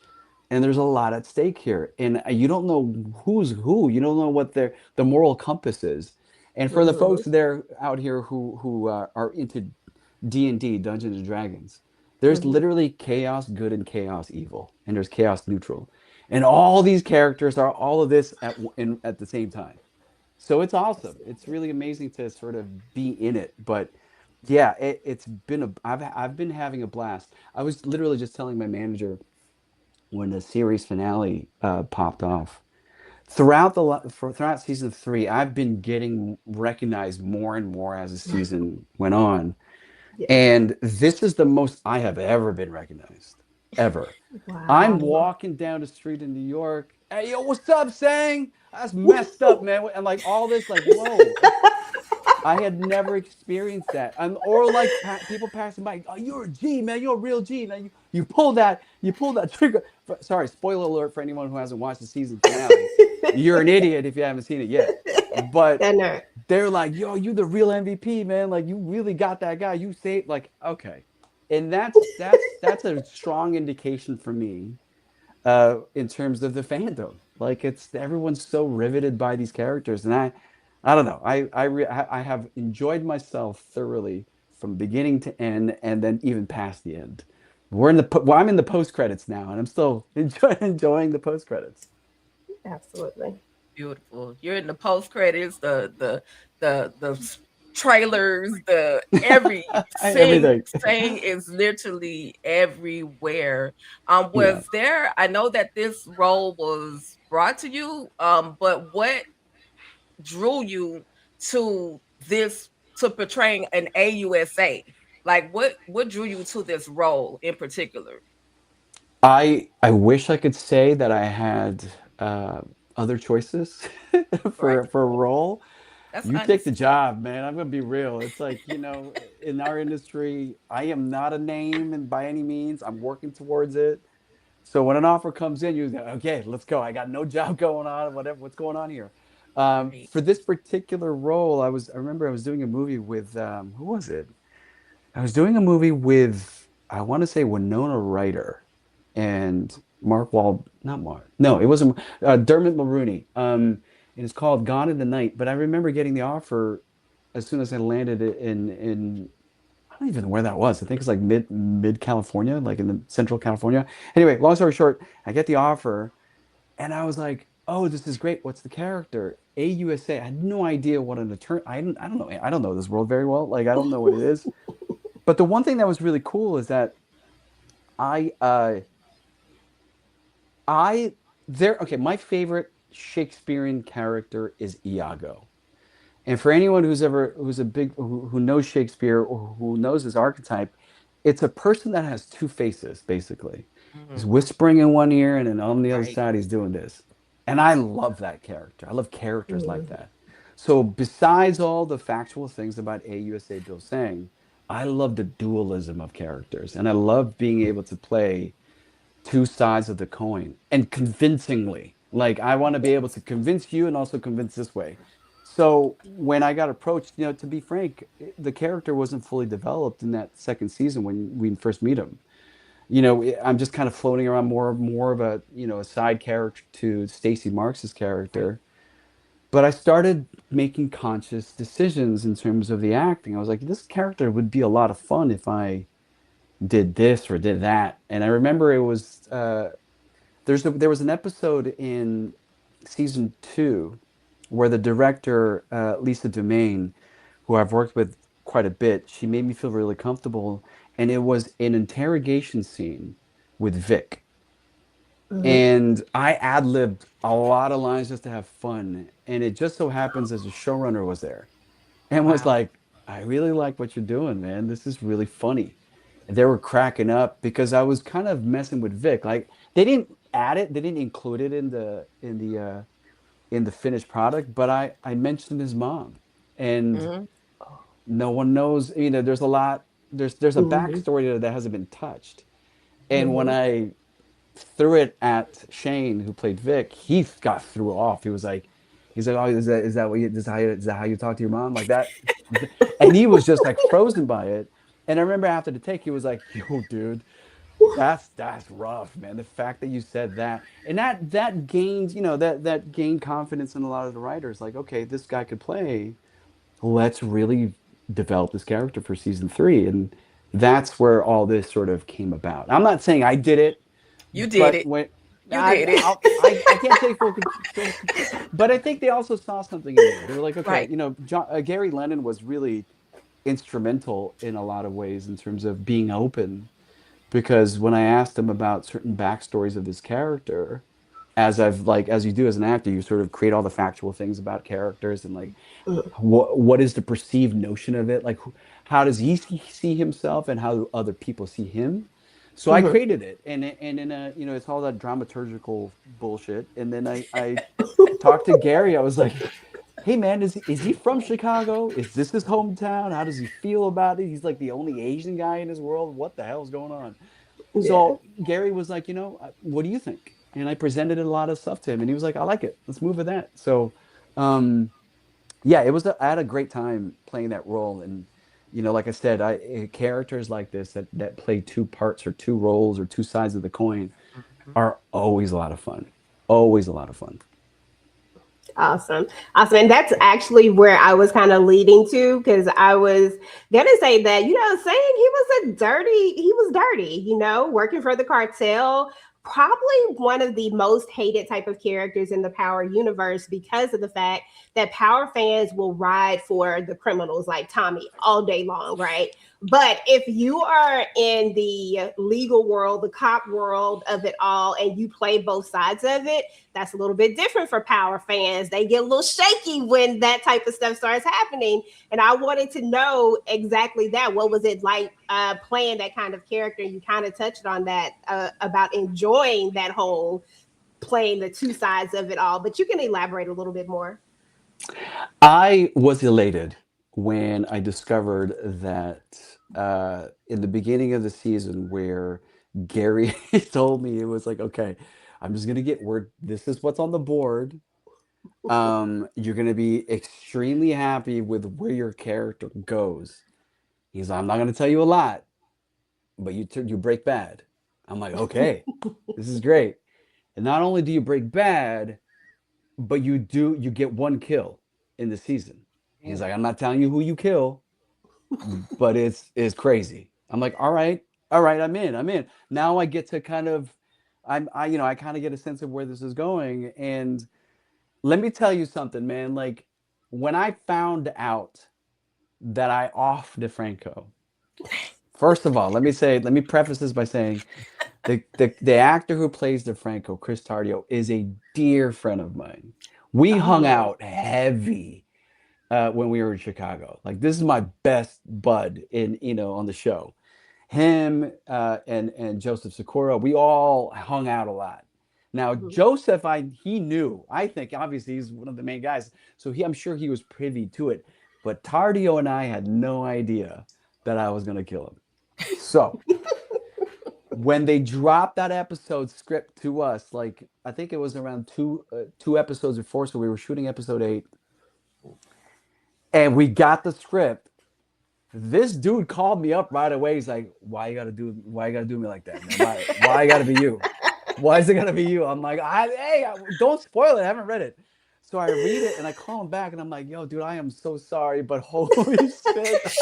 And there's a lot at stake here. And you don't know who's who. You don't know what the moral compass is. And for the Mhm. folks there out here who are into D&D, Dungeons and Dragons, there's Mhm. literally chaos good and chaos evil. And there's chaos neutral. And all these characters are all of this at the same time. So it's awesome. It's really amazing to sort of be in it. But yeah, I've been having a blast. I was literally just telling my manager when the series finale popped off. Throughout season 3, I've been getting recognized more and more as the season went on. Yes. And this is the most I have ever been recognized, ever. I'm Wow. walking down the street in New York. Hey, yo, what's up, Tseng? That's messed up, man. And like all this, like, whoa. I had never experienced that. Or like people passing by, oh, you're a G, man. You're a real G, man. You pulled that trigger. Sorry, spoiler alert for anyone who hasn't watched the season finale. You're an idiot if you haven't seen it yet. But That nerd. they're like, yo, you the real MVP, man. Like you really got that guy. You saved like, okay. And that's a strong indication for me in terms of the fandom. Like everyone's so riveted by these characters, and I don't know. I have enjoyed myself thoroughly from beginning to end, and then even past the end. I'm in the post credits now, and I'm still enjoying the post credits. Absolutely. Beautiful. You're in the post credits, the trailers, the Everything. saying is literally everywhere. Yeah. Was there? I know that this role was brought to you. But what drew you to this to portraying an AUSA? Like, what drew you to this role in particular? I wish I could say that I had other choices Right. for a role. That's You take honest. the job, man. I'm gonna be real. It's like, in our industry, I am not a name and by any means. I'm working towards it. So when an offer comes in, you go, okay, let's go. I got no job going on, whatever, what's going on here? Right. For this particular role, I remember I was doing a movie with who was it? I was doing a movie with, I want to say, Winona Ryder and Mark Wald, not Mark. No, it wasn't Dermot Mulroney. And it's called Gone in the Night. But I remember getting the offer as soon as I landed it in I don't even know where that was. I think it's like mid California, like in the Central California. Anyway, long story short, I get the offer and I was like, "Oh, this is great. What's the character?" AUSA. I had no idea what an attorney. I don't know. I don't know this world very well. Like I don't know what it is. But the one thing that was really cool is that I I there okay, my favorite Shakespearean character is Iago. And for anyone who knows Shakespeare or who knows his archetype, it's a person that has two faces, basically. He's Mhm. whispering in one ear and then on the other Right. side he's doing this. And I love that character. I love characters like Mhm. that. So besides all the factual things about AUSA Bill Tseng, I love the dualism of characters. And I love being able to play two sides of the coin and convincingly. Like I want to be able to convince you and also convince this way. So when I got approached, to be frank, the character wasn't fully developed in that second season when we first meet him. I'm just kind of floating around more of a side character to Stacey Marks's Right. character. But I started making conscious decisions in terms of the acting. I was like, this character would be a lot of fun if I did this or did that. And I remember it was there was an episode in season 2 where the director Lisa Dumaine, who I've worked with quite a bit, she made me feel really comfortable, and it was an interrogation scene with Vic, Mhm. and I ad-libbed a lot of lines just to have fun, and it just so happens as a showrunner was there and was Wow. like, I really like what you're doing, man. This is really funny. And they were cracking up because I was kind of messing with Vic. Like they didn't add it, they didn't include it in the finished product, but I mentioned his mom, and Mhm. no one knows. There's a lot. There's a Mhm. backstory there that hasn't been touched. And when Mhm. I threw it at Shane, who played Vic, he got threw off. He's like, oh, is that how you talk to your mom like that? And he was just like frozen by it. And I remember after the take, he was like, yo, dude, that's rough, man. The fact that you said that and that gained, that gained confidence in a lot of the writers. Like, okay, this guy could play. Let's really develop this character for season 3, and that's where all this sort of came about. I'm not saying I did it, You did but it. when You did it. I can't take full control, but I think they also saw something in me. They were like, okay, Right. Gary Lennon was really instrumental in a lot of ways in terms of being open, because when I asked him about certain backstories of this character, as you do as an actor, you sort of create all the factual things about characters and like what is the perceived notion of it, like how does he see himself and how do other people see him. So I Mhm. created it, and in a it's all that dramaturgical bullshit, and then I talked to Gary. I was like, hey man, is he from Chicago? Is this his hometown? How does he feel about it? He's like the only Asian guy in his world. What the hell's going on? Yeah. So Gary was like, what do you think? And I presented a lot of stuff to him, and he was like, I like it. Let's move with that. So, yeah, I had a great time playing that role, and like I said, characters like this that play two parts or two roles or two sides of the coin Mhm. are always a lot of fun. Always a lot of fun. Awesome. Awesome. And that's actually where I was kind of leading to, because I was gonna say that, saying he was dirty, working for the cartel, probably one of the most hated type of characters in the Power universe because of the fact that Power fans will ride for the criminals like Tommy all day long, right? But if you are in the legal world, the cop world of it all, and you play both sides of it, that's a little bit different for Power fans. They get a little shaky when that type of stuff starts happening. And I wanted to know exactly that. What was it like playing that kind of character? You kind of touched on that about enjoying that whole playing the two sides of it all, but you can elaborate a little bit more. I was elated when I discovered that in the beginning of the season, where Gary told me, it was like, okay, I'm just gonna get word. This is what's on the board. You're gonna be extremely happy with where your character goes. He's like, I'm not gonna tell you a lot, but you break bad. I'm like, okay, this is great. And not only do you break bad, but you get one kill in the season. He's like, I'm not telling you who you kill, but it's crazy. I'm like, all right, I'm in. Now I get to kind of, I kind of get a sense of where this is going. And let me tell you something, man. Like, when I found out that I off DeFranco, first of all, let me preface this by saying the actor who plays DeFranco, Chris Tardio, is a dear friend of mine. We hung Oh. out heavy when we were in Chicago. Like, this is my best bud on the show. Him and Joseph Sikora, we all hung out a lot. Now, Joseph, he knew. I think obviously he's one of the main guys, so I'm sure he was privy to it. But Tardio and I had no idea that I was going to kill him. So when they dropped that episode script to us, like, I think it was around two episodes before, so we were shooting episode 8, and we got the script. This dude called me up right away. He's like, why you gotta do me like that, man? Why you gotta be you? Why is it gonna be you? I'm like, hey, don't spoil it. I haven't read it. So I read it and I call him back and I'm like, yo, dude, I am so sorry, but holy shit,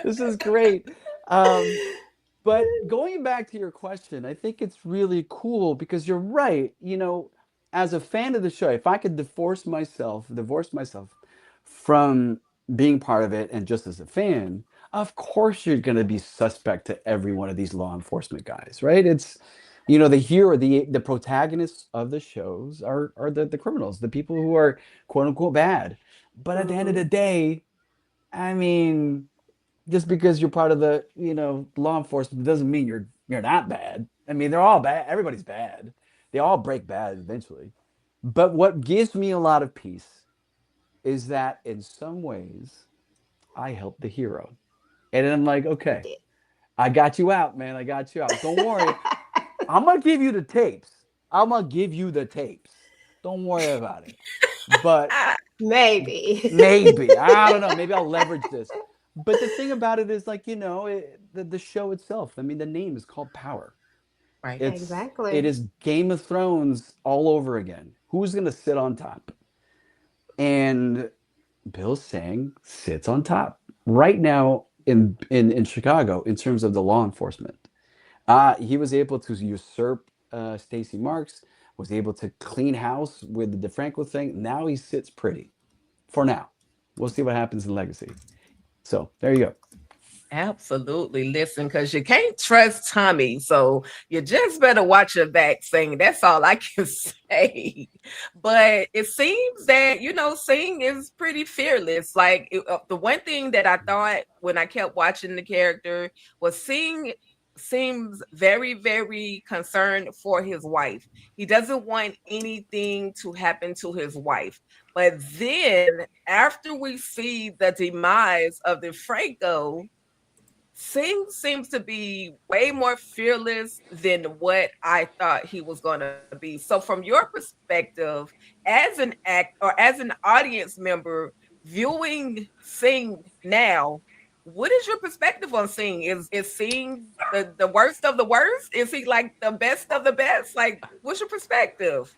this is great. But going back to your question, I think it's really cool because you're right. As a fan of the show, if I could divorce myself from being part of it and just as a fan, of course you're going to be suspect to every one of these law enforcement guys, right? It's, the hero, the protagonists of the shows are the criminals, the people who are quote unquote bad. But at the end of the day, I mean, just because you're part of the law enforcement doesn't mean you're not bad. I mean, they're all bad. Everybody's bad. They all break bad eventually. But what gives me a lot of peace is that in some ways I helped the hero. And then I'm like, okay, I got you out, man. I got you out. Don't worry. I'm gonna give you the tapes. Don't worry about it. But maybe I don't know. Maybe I'll leverage this. But the thing about it is, like, the show itself. I mean, the name is called Power. Right. Exactly. It is Game of Thrones all over again. Who's gonna sit on top? And Bill Tseng sits on top right now in Chicago in terms of the law enforcement. He was able to usurp Stacey Marks, was able to clean house with the DeFranco thing. Now he sits pretty. For now. We'll see what happens in Legacy. So there you go. Absolutely. Listen, because you can't trust Tommy. So you just better watch your back, Sing. That's all I can say. But it seems that, Sing is pretty fearless. Like, the one thing that I thought when I kept watching the character was Sing seems very, very concerned for his wife. He doesn't want anything to happen to his wife. But then after we see the demise of the Franco, Sing seems to be way more fearless than what I thought he was going to be. So, from your perspective, as an as an audience member viewing Sing now, what is your perspective on Sing? Is Sing the worst of the worst? Is he like the best of the best? Like, what's your perspective?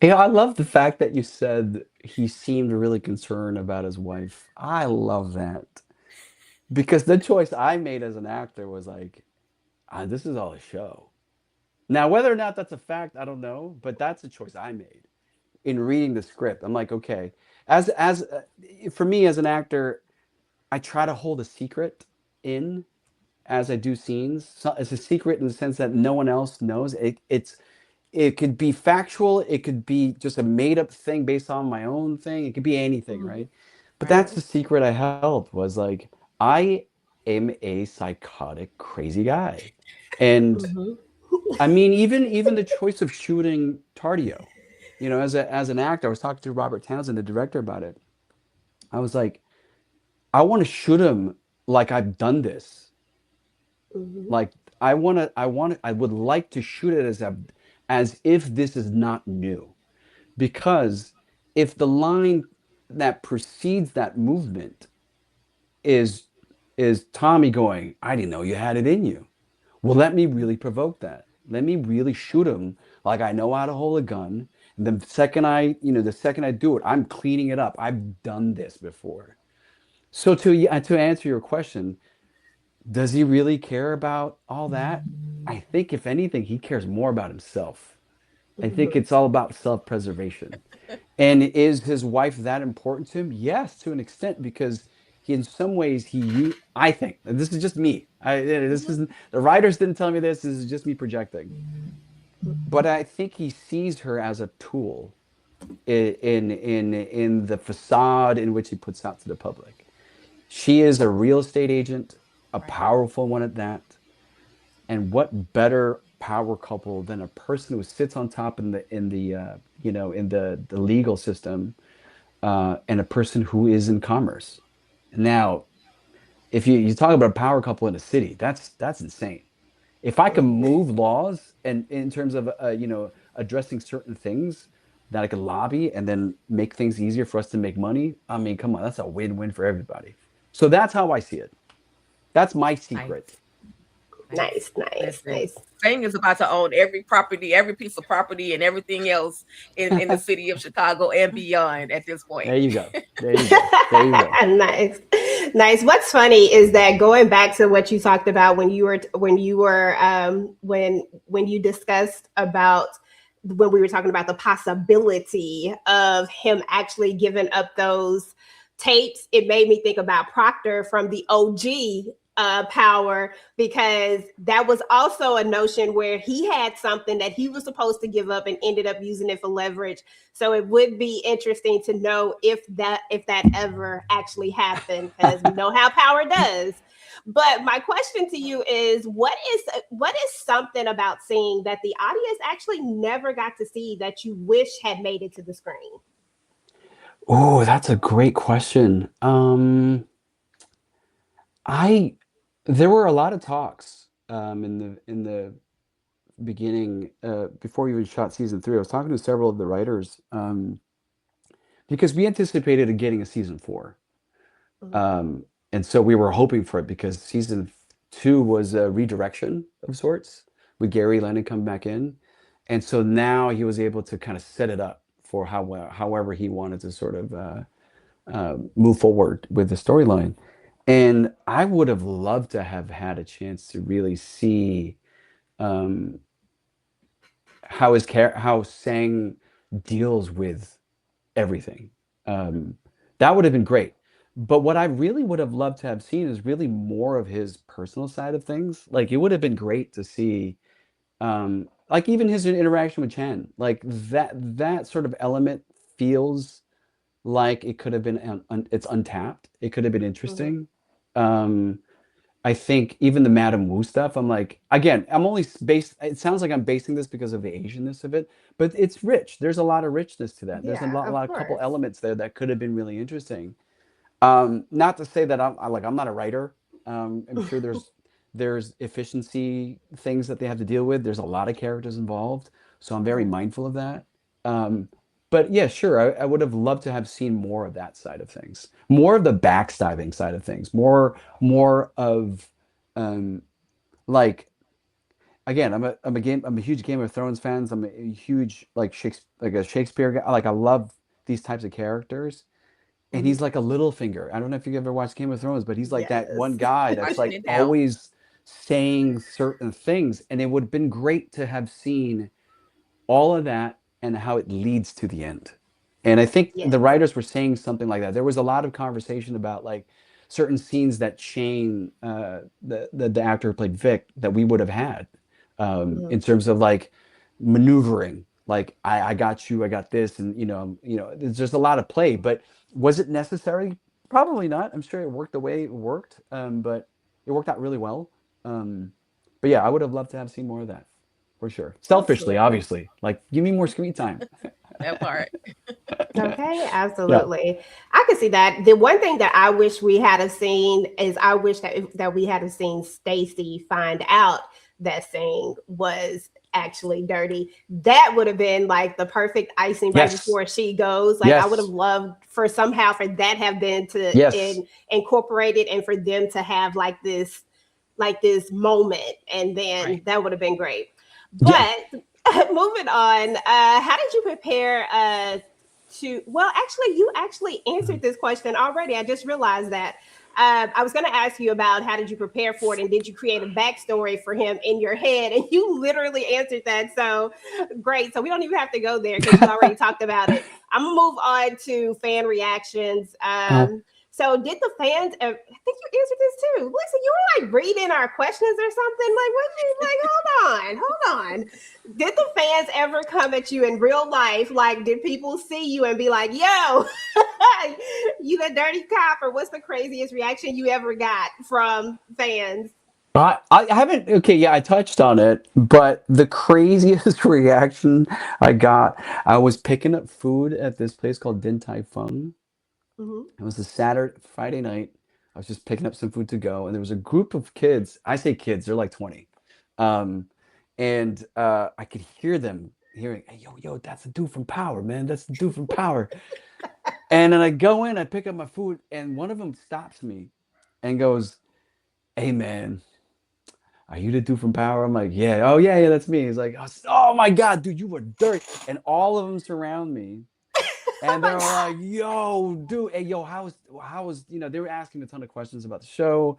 I love the fact that you said he seemed really concerned about his wife. I love that. Because the choice I made as an actor was like, this is all a show. Now, whether or not that's a fact, I don't know, but that's the choice I made in reading the script. I'm like, okay, for me as an actor, I try to hold a secret in as I do scenes. So it's a secret in the sense that no one else knows. it could be factual, it could be just a made up thing based on my own thing, it could be anything, right? But that's the secret I held, was like, I am a psychotic, crazy guy. And I mean, even the choice of shooting Tardio, you know, as an actor, I was talking to Robert Townsend, the director, about it. I was like, I want to shoot him like I've done this. Like I would like to shoot it as if this is not new. Because if the line that precedes that movement is Tommy going, I didn't know you had it in you. Well, let me really provoke that. Let me really shoot him like I know how to hold a gun. And the second I do it, I'm cleaning it up. I've done this before. So to answer your question, does he really care about all that? I think if anything, he cares more about himself. I think it's all about self-preservation. And is his wife that important to him? Yes, to an extent, because in some ways I think, and this is just me. This isn't, the writers didn't tell me this. This is just me projecting. But I think he sees her as a tool in the facade in which he puts out to the public. She is a real estate agent, a powerful one at that. And what better power couple than a person who sits on top in the legal system, and a person who is in commerce. Now, if you talk about a power couple in a city, that's insane. If I can move laws and in terms of addressing certain things that I could lobby and then make things easier for us to make money, I mean, come on, that's a win-win for everybody. So that's how I see it. That's my secret. Nice. Tseng is about to own every property, every piece of property, and everything else in the city of Chicago and beyond at this point. There you go. There you go. Nice. What's funny is that, going back to what you talked about when you discussed about when we were talking about the possibility of him actually giving up those tapes, it made me think about Proctor from the OG Power, because that was also a notion where he had something that he was supposed to give up and ended up using it for leverage. So it would be interesting to know if that ever actually happened, because we know how power does. But my question to you is, what is something about seeing that the audience actually never got to see that you wish had made it to the screen? Oh, that's a great question. There were a lot of talks in the beginning, before we even shot season 3. I was talking to several of the writers, because we anticipated getting a season 4, and so we were hoping for it, because season 2 was a redirection of sorts with Gary Lennon come back in, and so now he was able to kind of set it up for however he wanted to sort of move forward with the storyline. And I would have loved to have had a chance to really see how Tseng deals with everything. That would have been great. But what I really would have loved to have seen is really more of his personal side of things. Like, it would have been great to see, like, even his interaction with Chen. Like, that sort of element feels like it could have been it's untapped. It could have been interesting. I think even the Madame Wu stuff, I'm like, again, it sounds like I'm basing this because of the Asianness of it, but it's rich. There's a lot of richness to that. There's a couple elements there that could have been really interesting. Not to say that I'm not a writer. I'm sure there's efficiency things that they have to deal with. There's a lot of characters involved, so I'm very mindful of that. But yeah, sure, I would have loved to have seen more of that side of things, more of the backstabbing side of things, more of, like, again, I'm a huge Game of Thrones fans. I'm a huge a Shakespeare guy. Like, I love these types of characters, and he's like a Littlefinger. I don't know if you ever watched Game of Thrones, but he's like that one guy that's like always saying certain things, and it would have been great to have seen all of that and how it leads to the end. And I think the writers were saying something like that. There was a lot of conversation about, like, certain scenes that Shane, the actor who played Vic, that we would have had, in terms of, like, maneuvering. Like I got you, I got this, and there's just a lot of play. But was it necessary? Probably not. I'm sure it worked the way it worked, but it worked out really well. But yeah, I would have loved to have seen more of that, for sure. Selfishly, Absolutely. obviously, like give me more screen time. That part. Okay, Yeah. absolutely. I can see that. The one thing that I wish we had have seen is I wish that we had have seen Stacy find out that Tseng was actually dirty. That would have been like the perfect icing right Yes. before she goes. Like I would have Yes. loved for somehow for that have been to Yes. incorporated and for them to have like this moment, and then Right. that would have been great. Yeah. But moving on, how did you prepare to? Well, actually, you actually answered this question already. I just realized that. I was going to ask you about how did you prepare for it, and did you create a backstory for him in your head? And you literally answered that. So great. So we don't even have to go there because you already talked about it. I'm gonna move on to fan reactions. Uh, So did the fans? I think you answered this too. Listen, you were like reading our questions or something. Like what? You like? Hold on. Did the fans ever come at you in real life? Like, did people see you and be like, "Yo, you the dirty cop," or what's the craziest reaction you ever got from fans? I haven't. Okay, yeah, I touched on it, but the craziest reaction I got, I was picking up food at this place called Din Tai Fung. Hmm. It was a Friday night. I was just picking up some food to go, and there was a group of kids. I say kids, they're like 20. Um, and I could hear them hearing, "Hey, yo, that's the dude from Power, man. That's the dude from Power." And then I go in, I pick up my food, and one of them stops me and goes, "Hey, man, are you the dude from Power?" I'm like, "Yeah, oh yeah, that's me." He's like, "Oh my God, dude, you were dirt." And all of them surround me. Oh And my they're all god. like, "Yo, dude, hey, yo, they were asking a ton of questions about the show.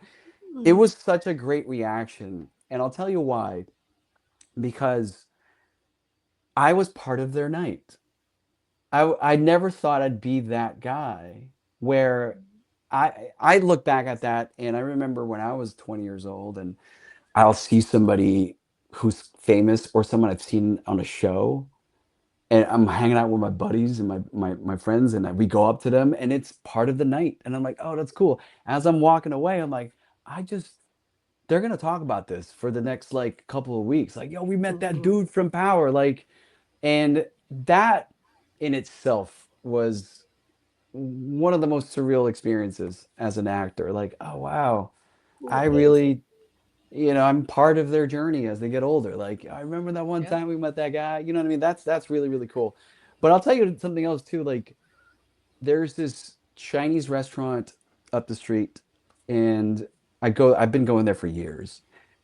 It Mhm. was such a great reaction. And I'll tell you why. Because I was part of their night. I never thought I'd be that guy where I look back at that and I remember when I was 20 years old and I'll see somebody who's famous or someone I've seen on a show and I'm hanging out with my buddies and my friends and we go up to them and it's part of the night and I'm like, oh, that's cool. As I'm walking away, I'm like, I just they're gonna talk about this for the next like couple of weeks. Like, yo, we met that Mhm. dude from Power. Like, and that in itself was one of the most surreal experiences as an actor. Like, oh wow, I Amazing. really I'm part of their journey as they get older. Like, I remember that one Yeah. time we met that guy. You know what I mean? That's really, really cool. But I'll tell you something else too. Like, there's this Chinese restaurant up the street, and I've been going there for years.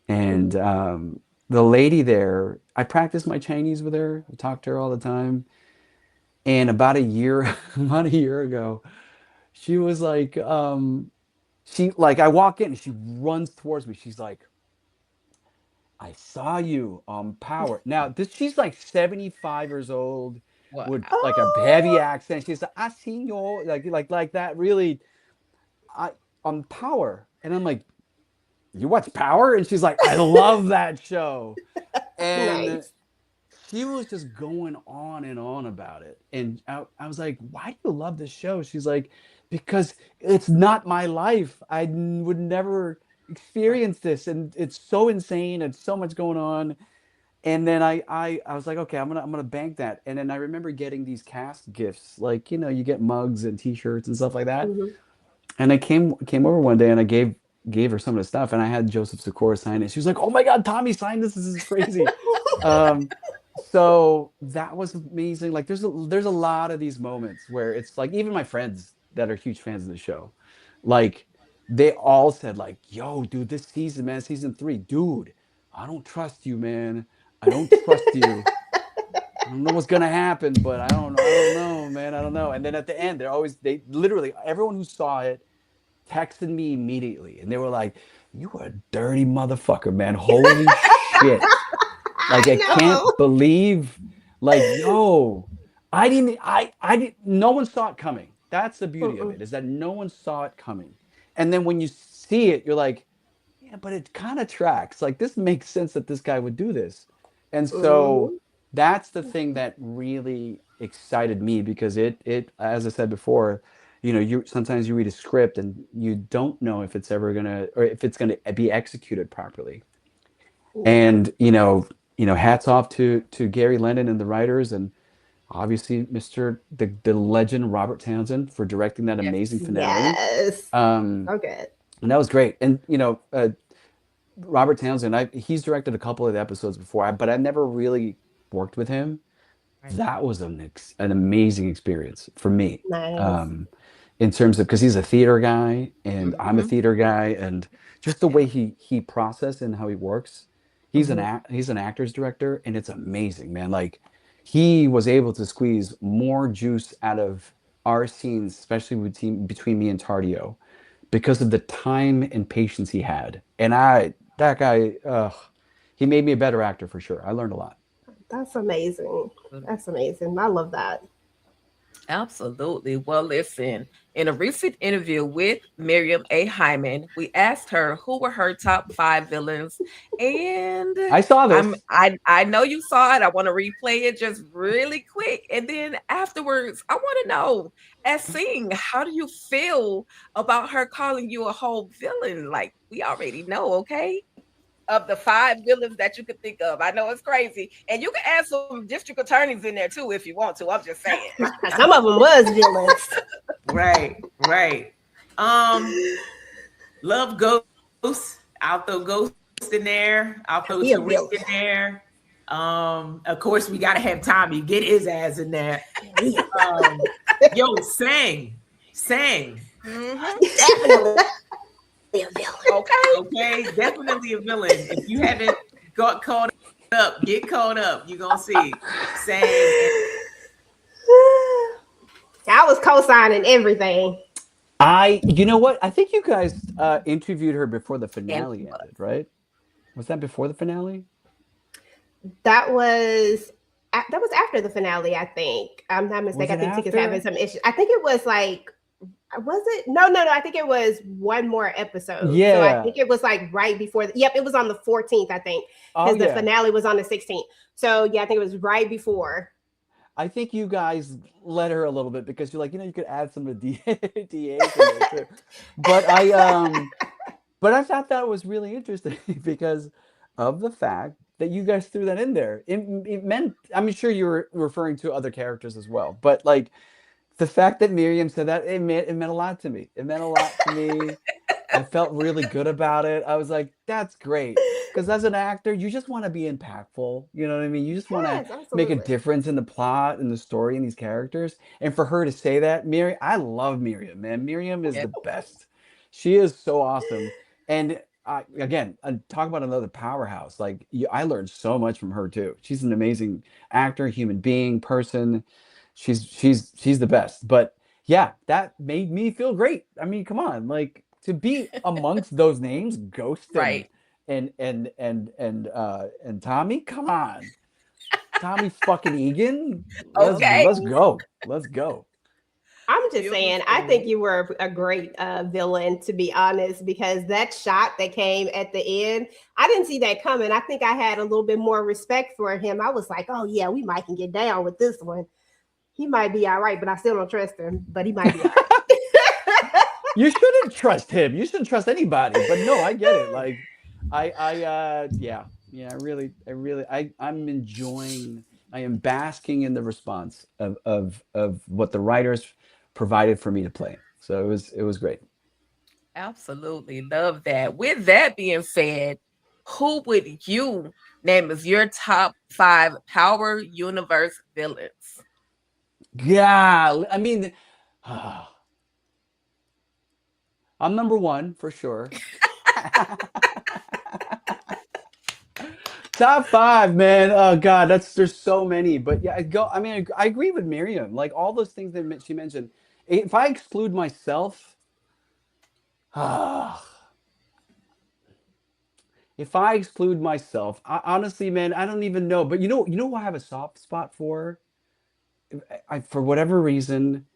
And Mhm. the lady there, I practice my Chinese with her. I talk to her all the time. And about a year, about a year ago, she was like, I walk in and she runs towards me. She's like, I saw you on Power. Now, she's like 75 years old Wow. with like a heavy Oh. accent. She's like, I seen you like that really I on Power. And I'm like, you watch Power? And she's like, I love that show. And Nice. she was just going on and on about it. And I was like, why do you love this show? She's like, because it's not my life. Would never Right. experience this. And it's so insane. It's so much going on. And then I was like, okay, I'm gonna bank that. And then I remember getting these cast gifts, like you get mugs and T-shirts and stuff like that. Mhm. And I came over one day and I gave her some of the stuff, and I had Joseph Sikora sign it. She was like, "Oh my God, Tommy signed this! This is crazy." Um, so that was amazing. Like, there's a lot of these moments where it's like even my friends that are huge fans of the show, like they all said like, "Yo, dude, this season, man, season 3, dude, I don't trust you, man. I don't trust you. I don't know what's gonna happen, but I don't know, man. I don't know." And then at the end, they literally everyone who saw it texted me immediately, and they were like, "You are a dirty motherfucker, man. Holy shit! Like I I can't know. believe, like, yo, I didn't. No one saw it coming. That's the beauty of Mm-mm. it is that no one saw it coming, and then when you see it, you're like, yeah, but it kind of tracks. Like this makes sense that this guy would do this, and so Mhm. That's the thing that really excited me because it as I said before, you sometimes you read a script and you don't know if it's ever gonna or if it's gonna be executed properly. Yeah. And hats off to Gary Lennon and the writers, and obviously the legend Robert Townsend for directing that Yes. amazing finale. Yes. Um, So good. and that was great. And Robert Townsend, he's directed a couple of the episodes before, but I never really worked with him. Right. That was an amazing experience for me. Nice. In terms of because he's a theater guy and I'm a Mhm. theater guy, and just the way he processes and how he works. Mhm. He's an actor's director, and it's amazing, man. Like he was able to squeeze more juice out of our scenes, especially between me and Tardio, because of the time and patience he had. And that guy, he made me a better actor for sure. I learned a lot. That's amazing. That's amazing. I love that. Absolutely. Well, listen, in a recent interview with Miriam A. Hyman, we asked her who were her top 5 villains. And I saw this. I know you saw it. I want to replay it just really quick. And then afterwards, I want to know, as Tseng, how do you feel about her calling you a whole villain? Like we already know, okay? Of the 5 villains that you could think of. I know it's crazy. And you can add some district attorneys in there too if you want to. I'm just saying. Some of them was villains. Right, right. Love Ghost. I'll throw Ghost in there. I'll throw He a Tariq villain. in there. Of course, we gotta have Tommy get his ass in there. Yo, Tseng. Definitely a villain. Okay. Definitely a villain. If you haven't got caught up, get caught up. You're gonna see Tseng. I was co-signing everything. You know what? I think you guys interviewed her before the finale ended, right? Was that before the finale? That was after the finale, I think. I'm not mistaken. I think Ticket's having some issues. I think it was like, was it? No. I think it was one more episode. Yeah. So I think it was like right before. Yep, it was on the 14th, I think, because the finale was on the 16th. So yeah, I think it was right before. I think you guys let her a little bit because you're like, you could add some of the DAs in there too. But I thought that was really interesting because of the fact that you guys threw that in there. It meant, I'm sure you were referring to other characters as well, but like the fact that Miriam said that, it meant a lot to me. It meant a lot to me. I felt really good about it. I was like, that's great. Because as an actor, you just want to be impactful. You know what I mean? You just want to make a difference in the plot and the story and these characters. And for her to say that, Miriam, I love Miriam, man. Miriam is the best. She is so awesome. And again, talk about another powerhouse. Like I learned so much from her too. She's an amazing actor, human being, person. She's the best. But yeah, that made me feel great. I mean, come on, like to be amongst those names, Ghost Right. and Tommy, come on. Tommy fucking Egan. Let's go. Let's go. I'm just saying, I think you were a great villain, to be honest, because that shot that came at the end, I didn't see that coming. I think I had a little bit more respect for him. I was like, oh yeah, we might can get down with this one. He might be all right, but I still don't trust him. But he might be all right. You shouldn't trust him. You shouldn't trust anybody. But no, I get it. Like, I'm enjoying. I am basking in the response of what the writers provided for me to play. So it was great. Absolutely love that. With that being said, who would you name as your top 5 Power Universe villains? Yeah, I mean, I'm number 1 for sure. Top 5, man. Oh God, there's so many. But yeah, I mean, I agree with Miriam. Like all those things that she mentioned. If I exclude myself, honestly, man, I don't even know. But you know who I have a soft spot for? For whatever reason,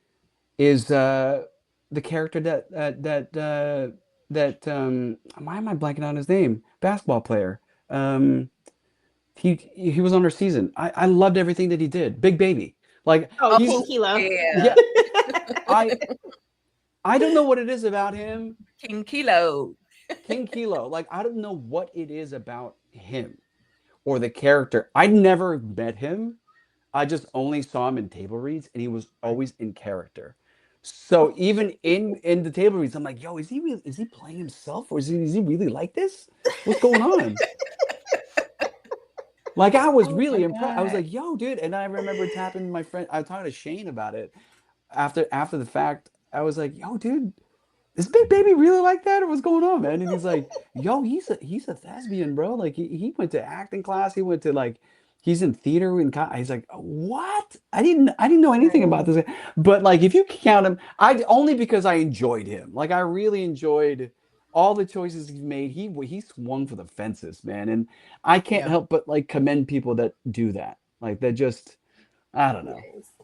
is the character that why am I blanking on his name? Basketball player. he was on our season. I loved everything that he did. Big Baby. Like Oh, he's King Kilo. yeah. I don't know what it is about him. King Kilo. King Kilo. Like I don't know what it is about him or the character. I never met him. I just only saw him in table reads, and he was always in character. So even in the table reads, I'm like, yo, is he playing himself, or is he really like this? What's going on? Like I was really impressed. I was like, yo, dude. And I remember tapping my friend. I was talking to Shane about it after the fact. I was like, yo, dude, is Big Baby really like that, or what's going on, man? And he's like, yo, he's a thespian, bro. Like he went to acting class. He went to like he's in theater and he's like, what? I didn't know anything about this. But like if you count him, I only because I enjoyed him. Like I really enjoyed all the choices he made. He swung for the fences, man. And I can't help but like commend people that do that. Like that just I don't know.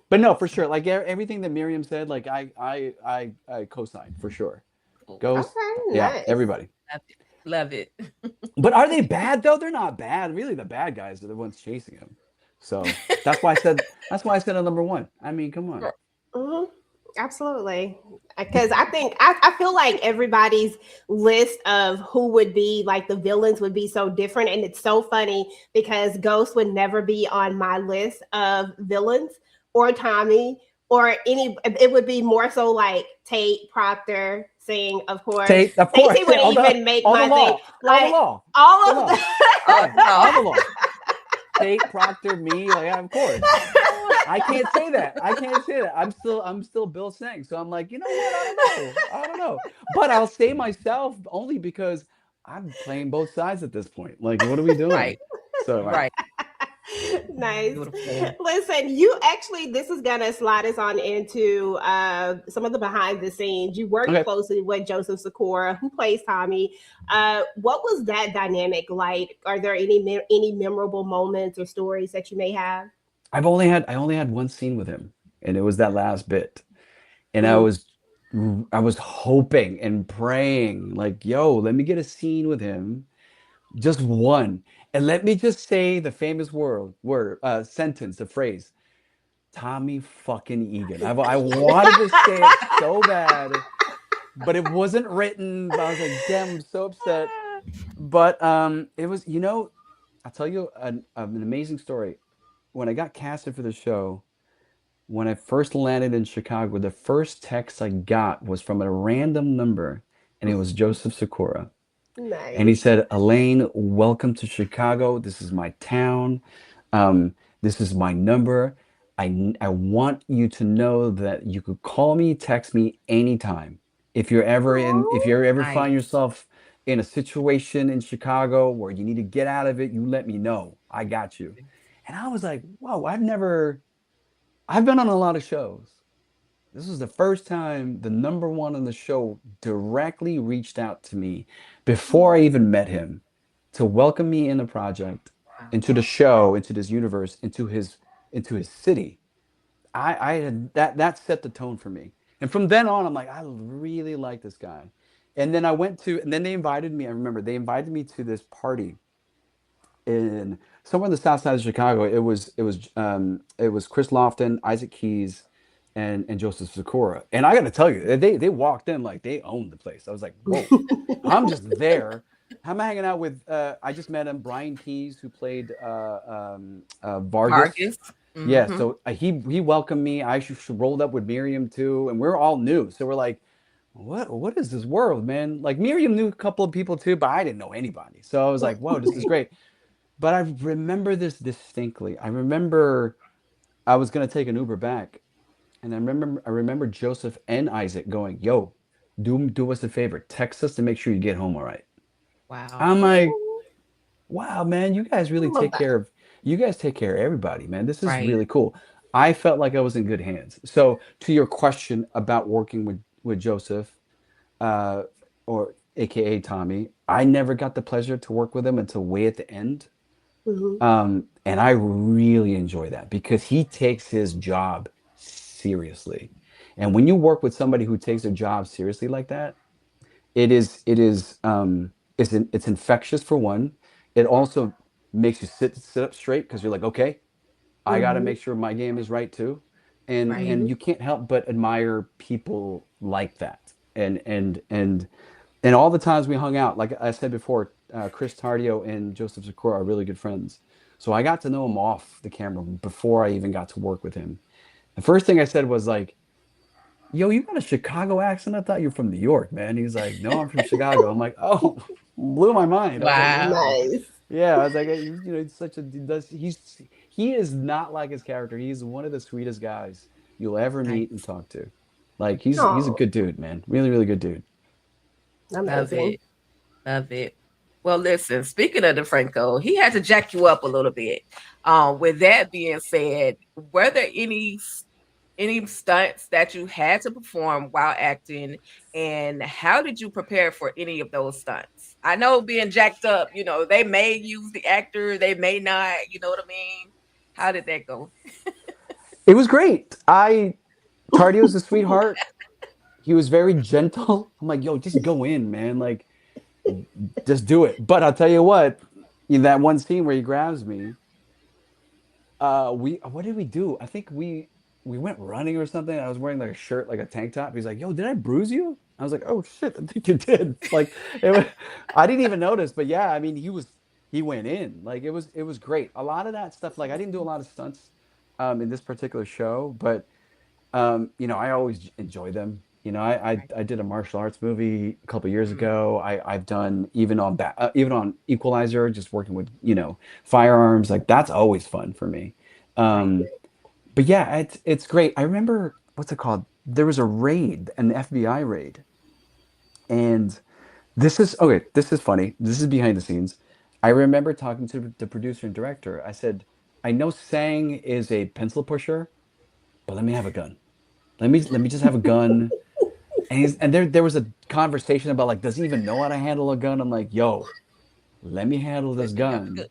But no, for sure. Like everything that Miriam said, like I co-sign for sure. Goes, yeah, nice. everybody. Love it. But are they bad though? They're not bad. Really, the bad guys are the ones chasing him. So that's why I said on number one. I mean, come on. Mm-hmm. Absolutely. Because I feel like everybody's list of who would be like the villains would be so different. And it's so funny because Ghost would never be on my list of villains or Tommy or any, it would be more so like Tate, Proctor, Tseng, of course. Tate, of course. Stacey wouldn't even make my thing. Like all of the law. Tate, Proctor, me, like of course. I can't say that. I'm still Bill Tseng. So I'm like, you know what? I don't know. But I'll say myself only because I'm playing both sides at this point. Like, what are we doing? Right. So right. Nice. Beautiful. Listen, you actually, this is gonna slide us on into some of the behind the scenes. You work closely with Joseph Sikora, who plays Tommy. What was that dynamic like? Are there any memorable moments or stories that you may have? I only had one scene with him, and it was that last bit. And I was hoping and praying, like, yo, let me get a scene with him. Just one. And let me just say the famous sentence, the phrase, Tommy fucking Egan. I wanted to say it so bad, but it wasn't written. I was like, damn, I'm so upset. But it was, I'll tell you an amazing story. When I got casted for the show, when I first landed in Chicago, the first text I got was from a random number, and it was Joseph Sikora. Nice. And he said, Elaine, welcome to Chicago. This is my town. This is my number. I want you to know that you could call me, text me anytime. If you're ever find yourself in a situation in Chicago where you need to get out of it, you let me know. I got you. And I was like, whoa, I've been on a lot of shows. This was the first time the number one on the show directly reached out to me before I even met him to welcome me in the project, into the show, into this universe, into his city. I had that set the tone for me. And from then on, I'm like, I really like this guy. And then and then they invited me. I remember they invited me to this party in somewhere in the south side of Chicago. It was Chris Lofton, Isaac Keys, and Joseph Sikora. And I got to tell you, they walked in like they owned the place. I was like, whoa, I'm just there. I'm hanging out with, I just met him, Brian Keys, who played Vargas. Mm-hmm. Yeah, so he welcomed me. I rolled up with Miriam too, and we're all new. So we're like, what is this world, man? Like Miriam knew a couple of people too, but I didn't know anybody. So I was like, whoa, this is great. But I remember this distinctly. I remember I was going to take an Uber back. And I remember Joseph and Isaac going, yo, do us a favor. Text us to make sure you get home all right. Wow. I'm like, wow, man, you guys really take care of everybody, man. This is really cool. I felt like I was in good hands. So to your question about working with Joseph, or AKA Tommy, I never got the pleasure to work with him until way at the end. Mm-hmm. And I really enjoy that because he takes his job seriously. And when you work with somebody who takes their job seriously like that, it's infectious for one. It also makes you sit up straight because you're like, okay, I got to Mhm. make sure my game is right too. And Right. and you can't help but admire people like that. And all the times we hung out, like I said before, Chris Tardio and Joseph Sikora are really good friends. So I got to know him off the camera before I even got to work with him. The first thing I said was like, yo, you got a Chicago accent? I thought you were from New York, man. He's like, no, I'm from Chicago. I'm like, oh, blew my mind. I was like, Wow. wow. Nice. Yeah, I was like, he's such a he is not like his character. He's one of the sweetest guys you'll ever meet and Nice. talk to. Like he's a Oh, good dude, man. Really, really good dude. Love amazing. it. Love it. Well, listen, speaking of DeFranco, he had to jack you up a little bit. With that being said, were there any stunts that you had to perform while acting, and how did you prepare for any of those stunts? I know being jacked up, they may use the actor, they may not, you know what I mean? How did that go? It was great. Tardio's a sweetheart. He was very gentle. I'm like, yo, just go in, man. Like, just do it. But I'll tell you what, in that one scene where he grabs me, we what did we do? I think we went running or something. I was wearing like a shirt, like a tank top. He's like, "Yo, did I bruise you?" I was like, "Oh shit, I think you did." Like, I didn't even notice, but yeah, I mean, he went in. Like, it was great. A lot of that stuff, like, I didn't do a lot of stunts, in this particular show, but I always enjoy them. I did a martial arts movie a couple years Mhm. ago. I've done even on Equalizer, just working with firearms. Like that's always fun for me. Right. Um, but yeah, it's great. I remember what's it called? There was a raid, an FBI raid, and this is okay. This is funny. This is behind the scenes. I remember talking to the producer and director. I said, I know Tseng is a pencil pusher, but let me have a gun. Let me just have a gun. And there was a conversation about like, does he even know how to handle a gun? I'm like, yo, let me handle this Let me have a gun good.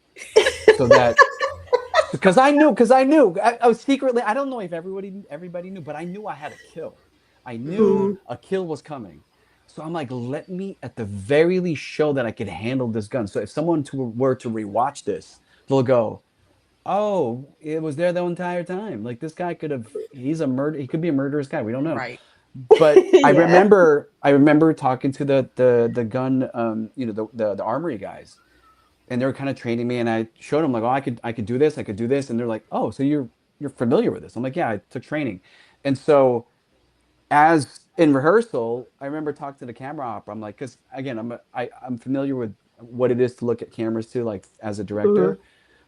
so that because I knew I was secretly, I don't know if everybody knew, but I knew I had a kill. I knew Mhm. Mhm. a kill was coming. So I'm like, let me at the very least show that I could handle this gun. So if someone were to rewatch this, they'll go, oh, it was there the entire time. Like this guy he could be a murderous guy. We don't know. Right. But I Yeah. remember I remember talking to the gun the armory guys, and they were kind of training me, and I showed them like, oh, I could do this, I could do this, and they're like, oh, so you're familiar with this? I'm like, yeah, I took training. And so as in rehearsal, I remember talking to the camera op. I'm like, because again, I'm familiar with what it is to look at cameras too, like as a Mhm. director.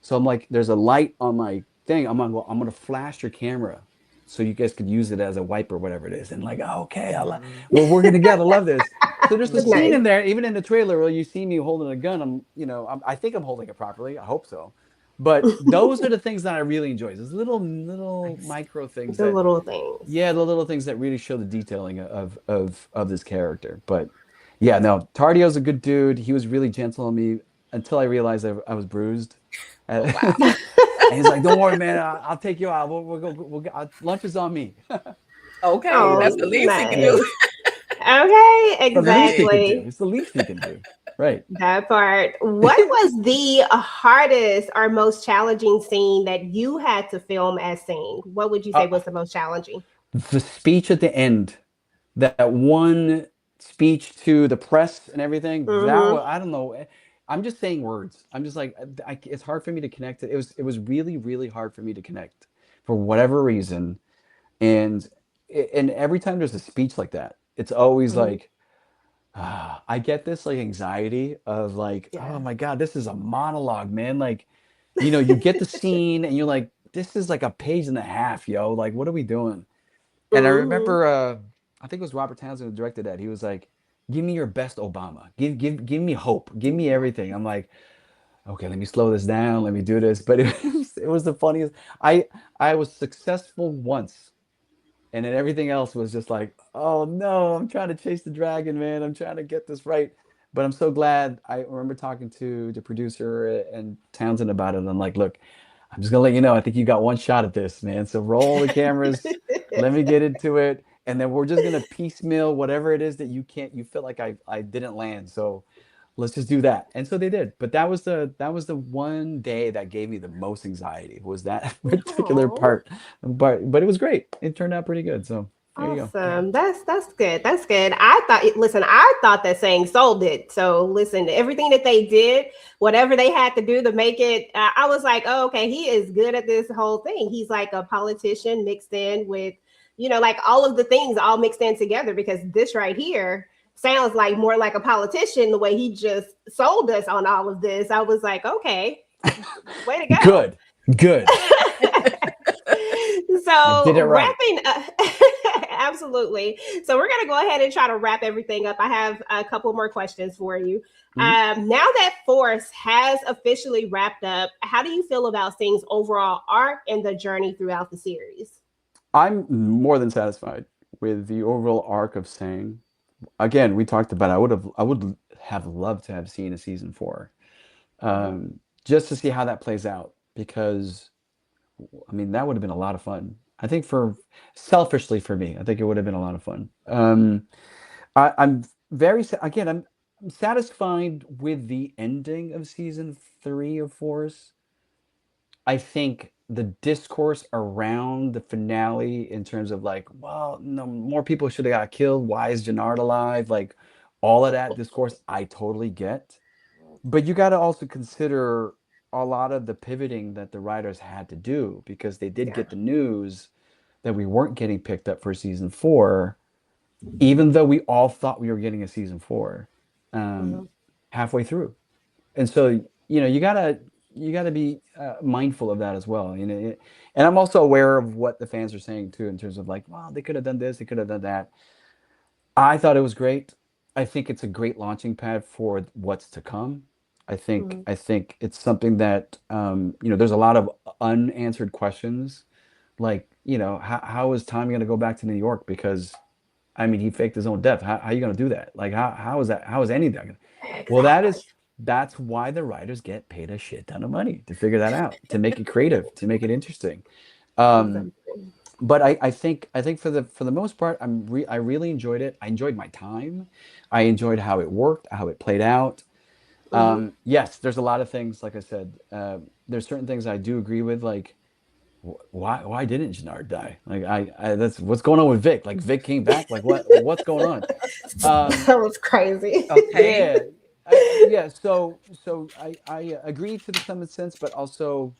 So I'm like, there's a light on my thing. I'm like, well, I'm gonna flash your camera so you guys could use it as a wipe or whatever it is. And like, oh, okay, Mhm. we're working together. I love this. So there's a scene Nice. in there, even in the trailer, where you see me holding a gun. I think I'm holding it properly. I hope so. But those are the things that I really enjoy. Those little Nice. micro things The that, little things. yeah, the little things that really show the detailing of this character. But yeah, no, Tardio's a good dude. He was really gentle on me until I realized I was bruised. Oh, And wow. he's like, "Don't worry, man. I'll take you out. Lunch is on me." Okay, Oh, that's the least he can do. Yeah, nice. Okay, the least he can do. exactly. It's the least he can do. Right. That part. What was the hardest or most challenging scene that you had to film as Sing? What would you say Uh, was the most challenging? the speech at the end, that one speech to the press and everything, that Mm-hmm. was, I don't know. I'm just saying words. I'm just like, it's hard for me to connect it. It was really, really hard for me to connect for whatever reason. And and every time there's a speech like that, it's always Mm-hmm. like, I get this like anxiety of like, oh Yeah. my God, this is a monologue, man. Like, you get the scene and you're like, this is like a page and a half, yo. Like, what are we doing? And I Mm-hmm. remember, I think it was Robert Townsend who directed that. He was like, "Give me your best Obama. Give me hope. Give me everything." I'm like, "Okay, let me slow this down. Let me do this." But it was the funniest. I was successful once, and then everything else was just like, "Oh no, I'm trying to chase the dragon, man. I'm trying to get this right." But I'm so glad. I remember talking to the producer and Townsend about it. And I'm like, "Look, I'm just gonna let you know. I think you got one shot at this, man. So roll the cameras. Let me get into it, and then we're just gonna piecemeal whatever it is that you feel like I didn't land. So let's just do that. And so they did. But that was the one day that gave me the most anxiety, was that particular part. But it was great. It turned out pretty good. So there you go. Awesome. That's good. That's good. I thought that saying sold it. So listen, everything that they did, whatever they had to do to make it, I was like, oh, okay, he is good at this whole thing. He's like a politician mixed in with, like all of the things all mixed in together, because this right here sounds like more like a politician the way he just sold us on all of this. I was like, okay, way to go. Good. So did it right. wrapping up, absolutely. So we're gonna go ahead and try to wrap everything up. I have a couple more questions for you. Now that Force has officially wrapped up, how do you feel about Tseng's overall arc and the journey throughout the series? I'm more than satisfied with the overall arc of Tseng. Again, we talked about I would have loved to have seen a season 4, just to see how that plays out, because I mean that would have been a lot of fun. I think selfishly for me, I think it would have been a lot of fun. I'm satisfied with the ending of season 3 of Force. I think the discourse around the finale, in terms of like, well, no, more people should have got killed. Why is Jannard alive? Like, all of that discourse, I totally get. But you got to also consider a lot of the pivoting that the writers had to do, because they did get the news that we weren't getting picked up for season 4, even though we all thought we were getting a season 4 halfway through. And so, you gotta be mindful of that as well. And I'm also aware of what the fans are saying too, in terms of like, well, they could have done this, they could have done that. I thought it was great. I think it's a great launching pad for what's to come. I think it's something that there's a lot of unanswered questions, like, how is Tommy going to go back to New York? Because I mean, he faked his own death. How are you going to do that? Like, how is that? How is any of that? Exactly. Well, that's why the writers get paid a shit ton of money to figure that out, to make it creative, to make it interesting. But I think for the most part, I really enjoyed it. I enjoyed my time. I enjoyed how it worked, how it played out. Yes, there's a lot of things. Like I said, there's certain things I do agree with. Like, why didn't Jannard die? Like, that's what's going on with Vic. Like, Vic came back. Like, what's going on? That was crazy. Okay. Yeah. So I agree to some extent, but also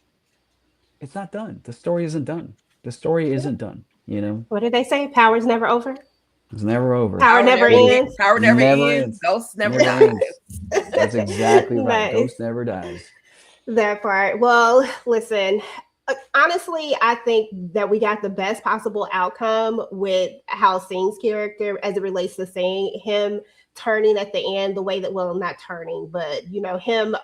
it's not done. The story isn't done. The story isn't done. What did they say? Power's never over. It's never over. Power never ends. Power never ends. Ghost never dies. That's exactly right. Ghost never dies. That part. Well, listen. Honestly, I think that we got the best possible outcome with how Tseng's character, as it relates to Tseng, him turning at the end the way that, well, not turning, but him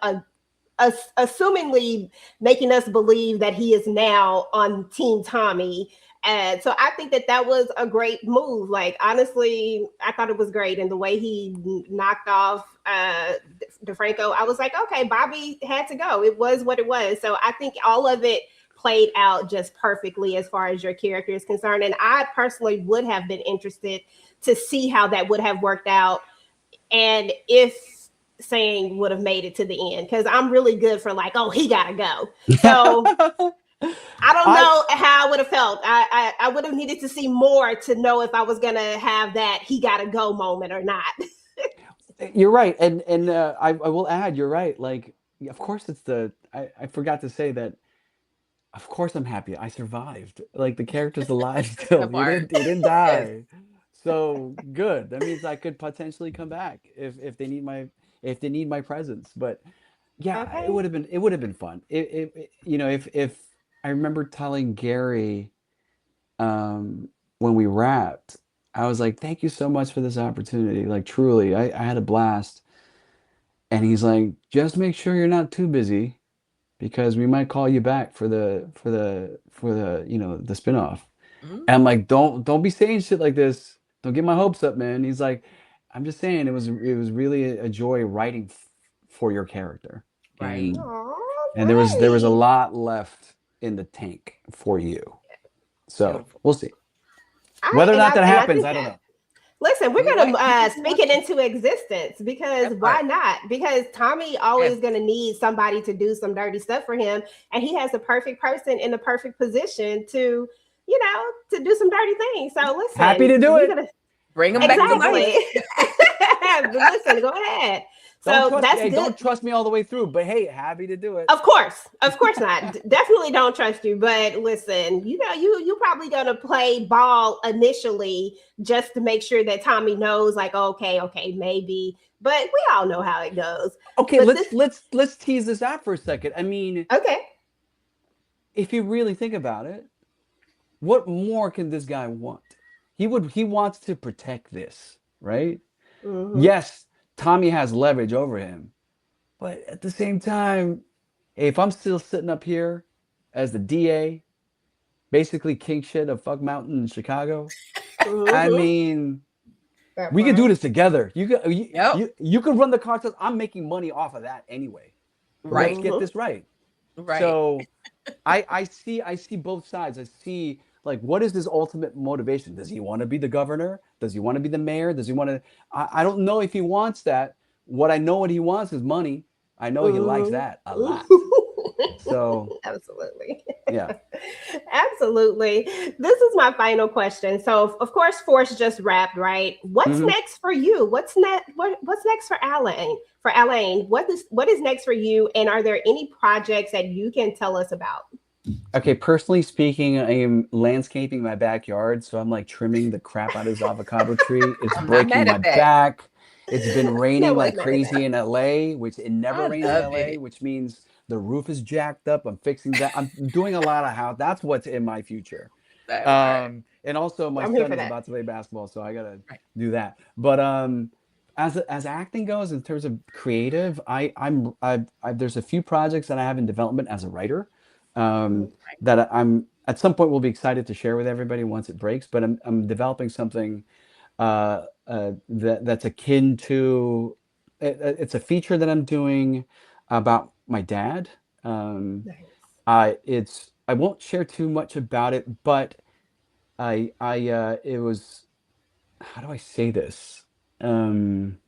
assumingly making us believe that he is now on Team Tommy. And so I think that was a great move. Like, honestly, I thought it was great. And the way he knocked off DeFranco, I was like, okay, Bobby had to go. It was what it was. So I think all of it played out just perfectly as far as your character is concerned. And I personally would have been interested to see how that would have worked out, and if Tseng would have made it to the end, because I'm really good for like, oh, he gotta go. So I don't know how I would have felt. I would have needed to see more to know if I was gonna have that he gotta go moment or not. You're right, and I will add, you're right. Like, of course, I forgot to say that. Of course, I'm happy. I survived. Like, the character's alive still. He didn't die. So good. That means I could potentially come back if they need my presence. But yeah, it would have been fun. If I remember telling Gary when we wrapped, I was like, thank you so much for this opportunity. Like, truly, I had a blast. And he's like, just make sure you're not too busy, because we might call you back for the the spinoff. And I'm like, don't be saying shit like this. Don't get my hopes up, man. He's like, I'm just saying, it was really a joy writing for your character. Right. And there was a lot left in the tank for you. So we'll see. Whether or not that happens, I don't know. Listen, we're You're gonna right. speak it into existence because That why part. not? Because Tommy always Yes. gonna need somebody to do some dirty stuff for him, and he has the perfect person in the perfect position to, to do some dirty things. So Happy listen, to do we're it. gonna Bring them Happy back to to do life. exactly. it. Listen, go ahead. Don't So trust me. that's Hey, good. don't trust me all the way through. But hey, happy to do it. Of course not. Definitely don't trust you. But listen, you probably gonna play ball initially just to make sure that Tommy knows, like, okay, maybe. But we all know how it goes. Okay, But this, let's tease this out for a second. I mean, okay, if you really think about it, what more can this guy want? He wants to protect this, right? hmm Yes, Tommy has leverage over him, but at the same time, if I'm still sitting up here as the DA, basically king shit of fuck mountain in Chicago, I hmm mean, that we could do part. this together. Yep. You could run the cartels. I'm making money off of that anyway. Let's Right. get hmm this right. Right. So I see both sides. I see, like, what is his ultimate motivation? Does he want to be the governor? Does he want to be the mayor? Does he want to? I don't know if he wants that. What he wants is money. I know he likes hmm that a lot. So Absolutely. yeah. Absolutely. This is my final question. So, of course, Force just wrapped, right? What's Mhm. next for you? What's next for Alain? For Alain, what is next for you? And are there any projects that you can tell us about? Okay, personally speaking, I am landscaping my backyard, so I'm like trimming the crap out of this avocado tree. It's I'm not breaking mad my at that. back. It's been No raining one's like mad at crazy that. in LA, which it never I rains in love LA, it. which means the roof is jacked up. I'm fixing that. I'm doing a lot of house. That's what's in my future. That part. And also my I'm here son for is that. about to play basketball, so I gotta Right. do that. But as acting goes, in terms of creative, there's a few projects that I have in development as a writer. Um, that I'm at some point will be excited to share with everybody once it breaks. But I'm developing something that's akin to it's a feature that I'm doing about my dad. Um, Nice. I won't share too much about it, but it was, how do I say this? Um,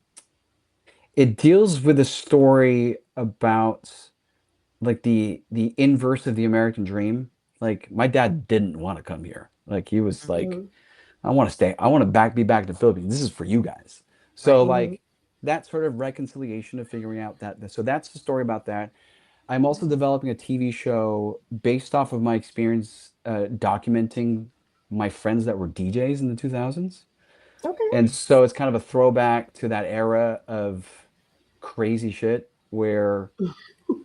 it deals with a story about, like, the inverse of the American dream. Like, my dad didn't want to come here. Like, he was like, hmm I want to stay. I want to be back in the Philippines. This is for you guys. So, Right. hmm like, that sort of reconciliation of figuring out that. So that's the story about that. I'm also developing a TV show based off of my experience documenting my friends that were DJs in the 2000s. Okay. And so it's kind of a throwback to that era of crazy shit where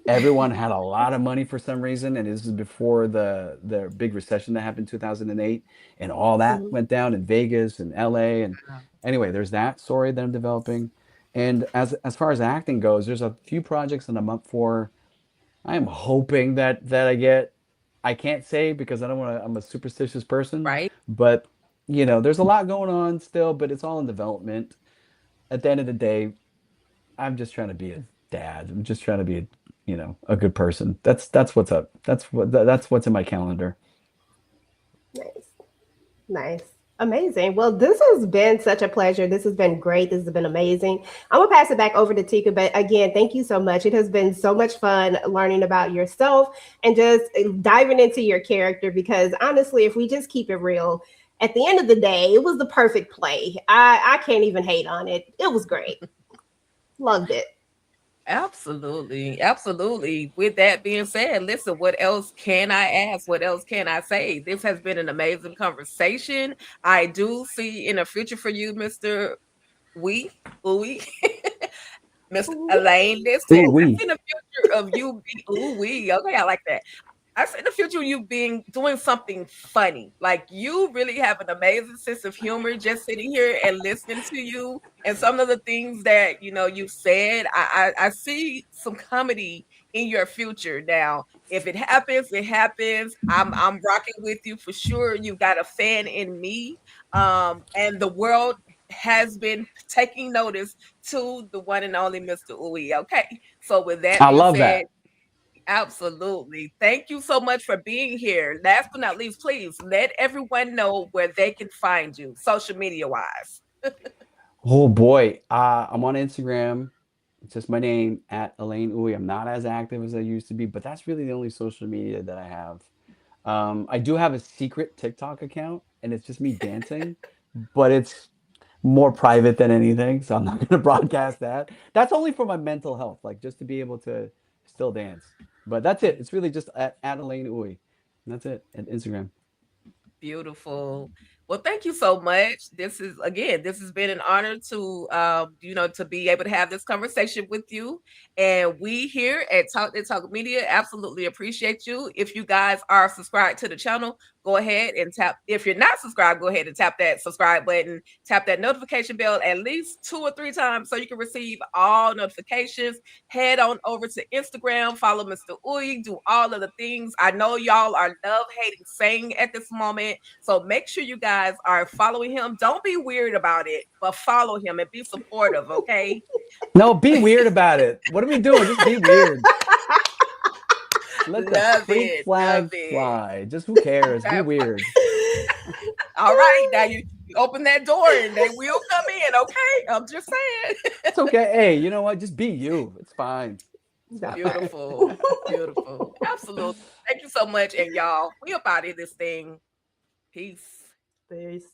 everyone had a lot of money for some reason, and this is before the big recession that happened in 2008, and all that hmm went down in Vegas and LA. And anyway, there's that story that I'm developing. And as far as acting goes, there's a few projects that I'm up for. I am hoping that I get. I can't say because I don't want to. I'm a superstitious person, Right. but there's a lot going on still, but it's all in development. At the end of the day, I'm just trying to be a dad. I'm just trying to be a good person. That's what's up. That's what's in my calendar. Nice. Nice. Amazing. Well, this has been such a pleasure. This has been great. This has been amazing. I'm gonna pass it back over to Tika, but again, thank you so much. It has been so much fun learning about yourself and just diving into your character because honestly, if we just keep it real, at the end of the day, it was the perfect play. I can't even hate on it. It was great. Loved it. Absolutely. Absolutely. With that being said, listen, what else can I ask? What else can I say? This has been an amazing conversation. I do see in the future for you, Mr. We, Uy, Mr. Elaine. Listen, Ooh I wee. see the future of you be ooh we. Okay, I like that. I see the future of you doing something funny. Like you really have an amazing sense of humor just sitting here and listening to you and some of the things that you said. I see some comedy in your future now. If it happens, it happens. I'm rocking with you for sure. You've got a fan in me. And the world has been taking notice to the one and only Mr. Uy. Okay. So with that I being love said, that. absolutely. Thank you so much for being here. Last but not least, please let everyone know where they can find you, social media wise. Oh boy, I'm on Instagram. It's just my name at Alain Uy. I'm not as active as I used to be, but that's really the only social media that I have. I do have a secret TikTok account, and it's just me dancing, but it's more private than anything, so I'm not going to broadcast that. That's only for my mental health, like just to be able to still dance. But that's it. It's really just at Alain Uy. That's it at Instagram. Beautiful. Well, thank you so much. This has been an honor to to be able to have this conversation with you. And we here at Talk That Talk Media absolutely appreciate you. If you guys are subscribed to the channel, go ahead and tap. If you're not subscribed, go ahead and tap that subscribe button, tap that notification bell at least 2 or 3 times so you can receive all notifications. Head on over to Instagram, follow Mr. Uy, do all of the things. I know y'all are love hating Tseng at this moment. So make sure you guys are following him. Don't be weird about it, but follow him and be supportive, okay? No, be weird about it. What are we doing? Just be weird. Let the Love freak it. Love flag it. fly. Just who cares? Be weird. All right. Now you open that door and they will come in, okay? I'm just saying. It's okay. Hey, you know what? Just be you. It's fine. Beautiful. Beautiful. Absolutely. Thank you so much. And y'all, we up out of this thing. Peace. Peace.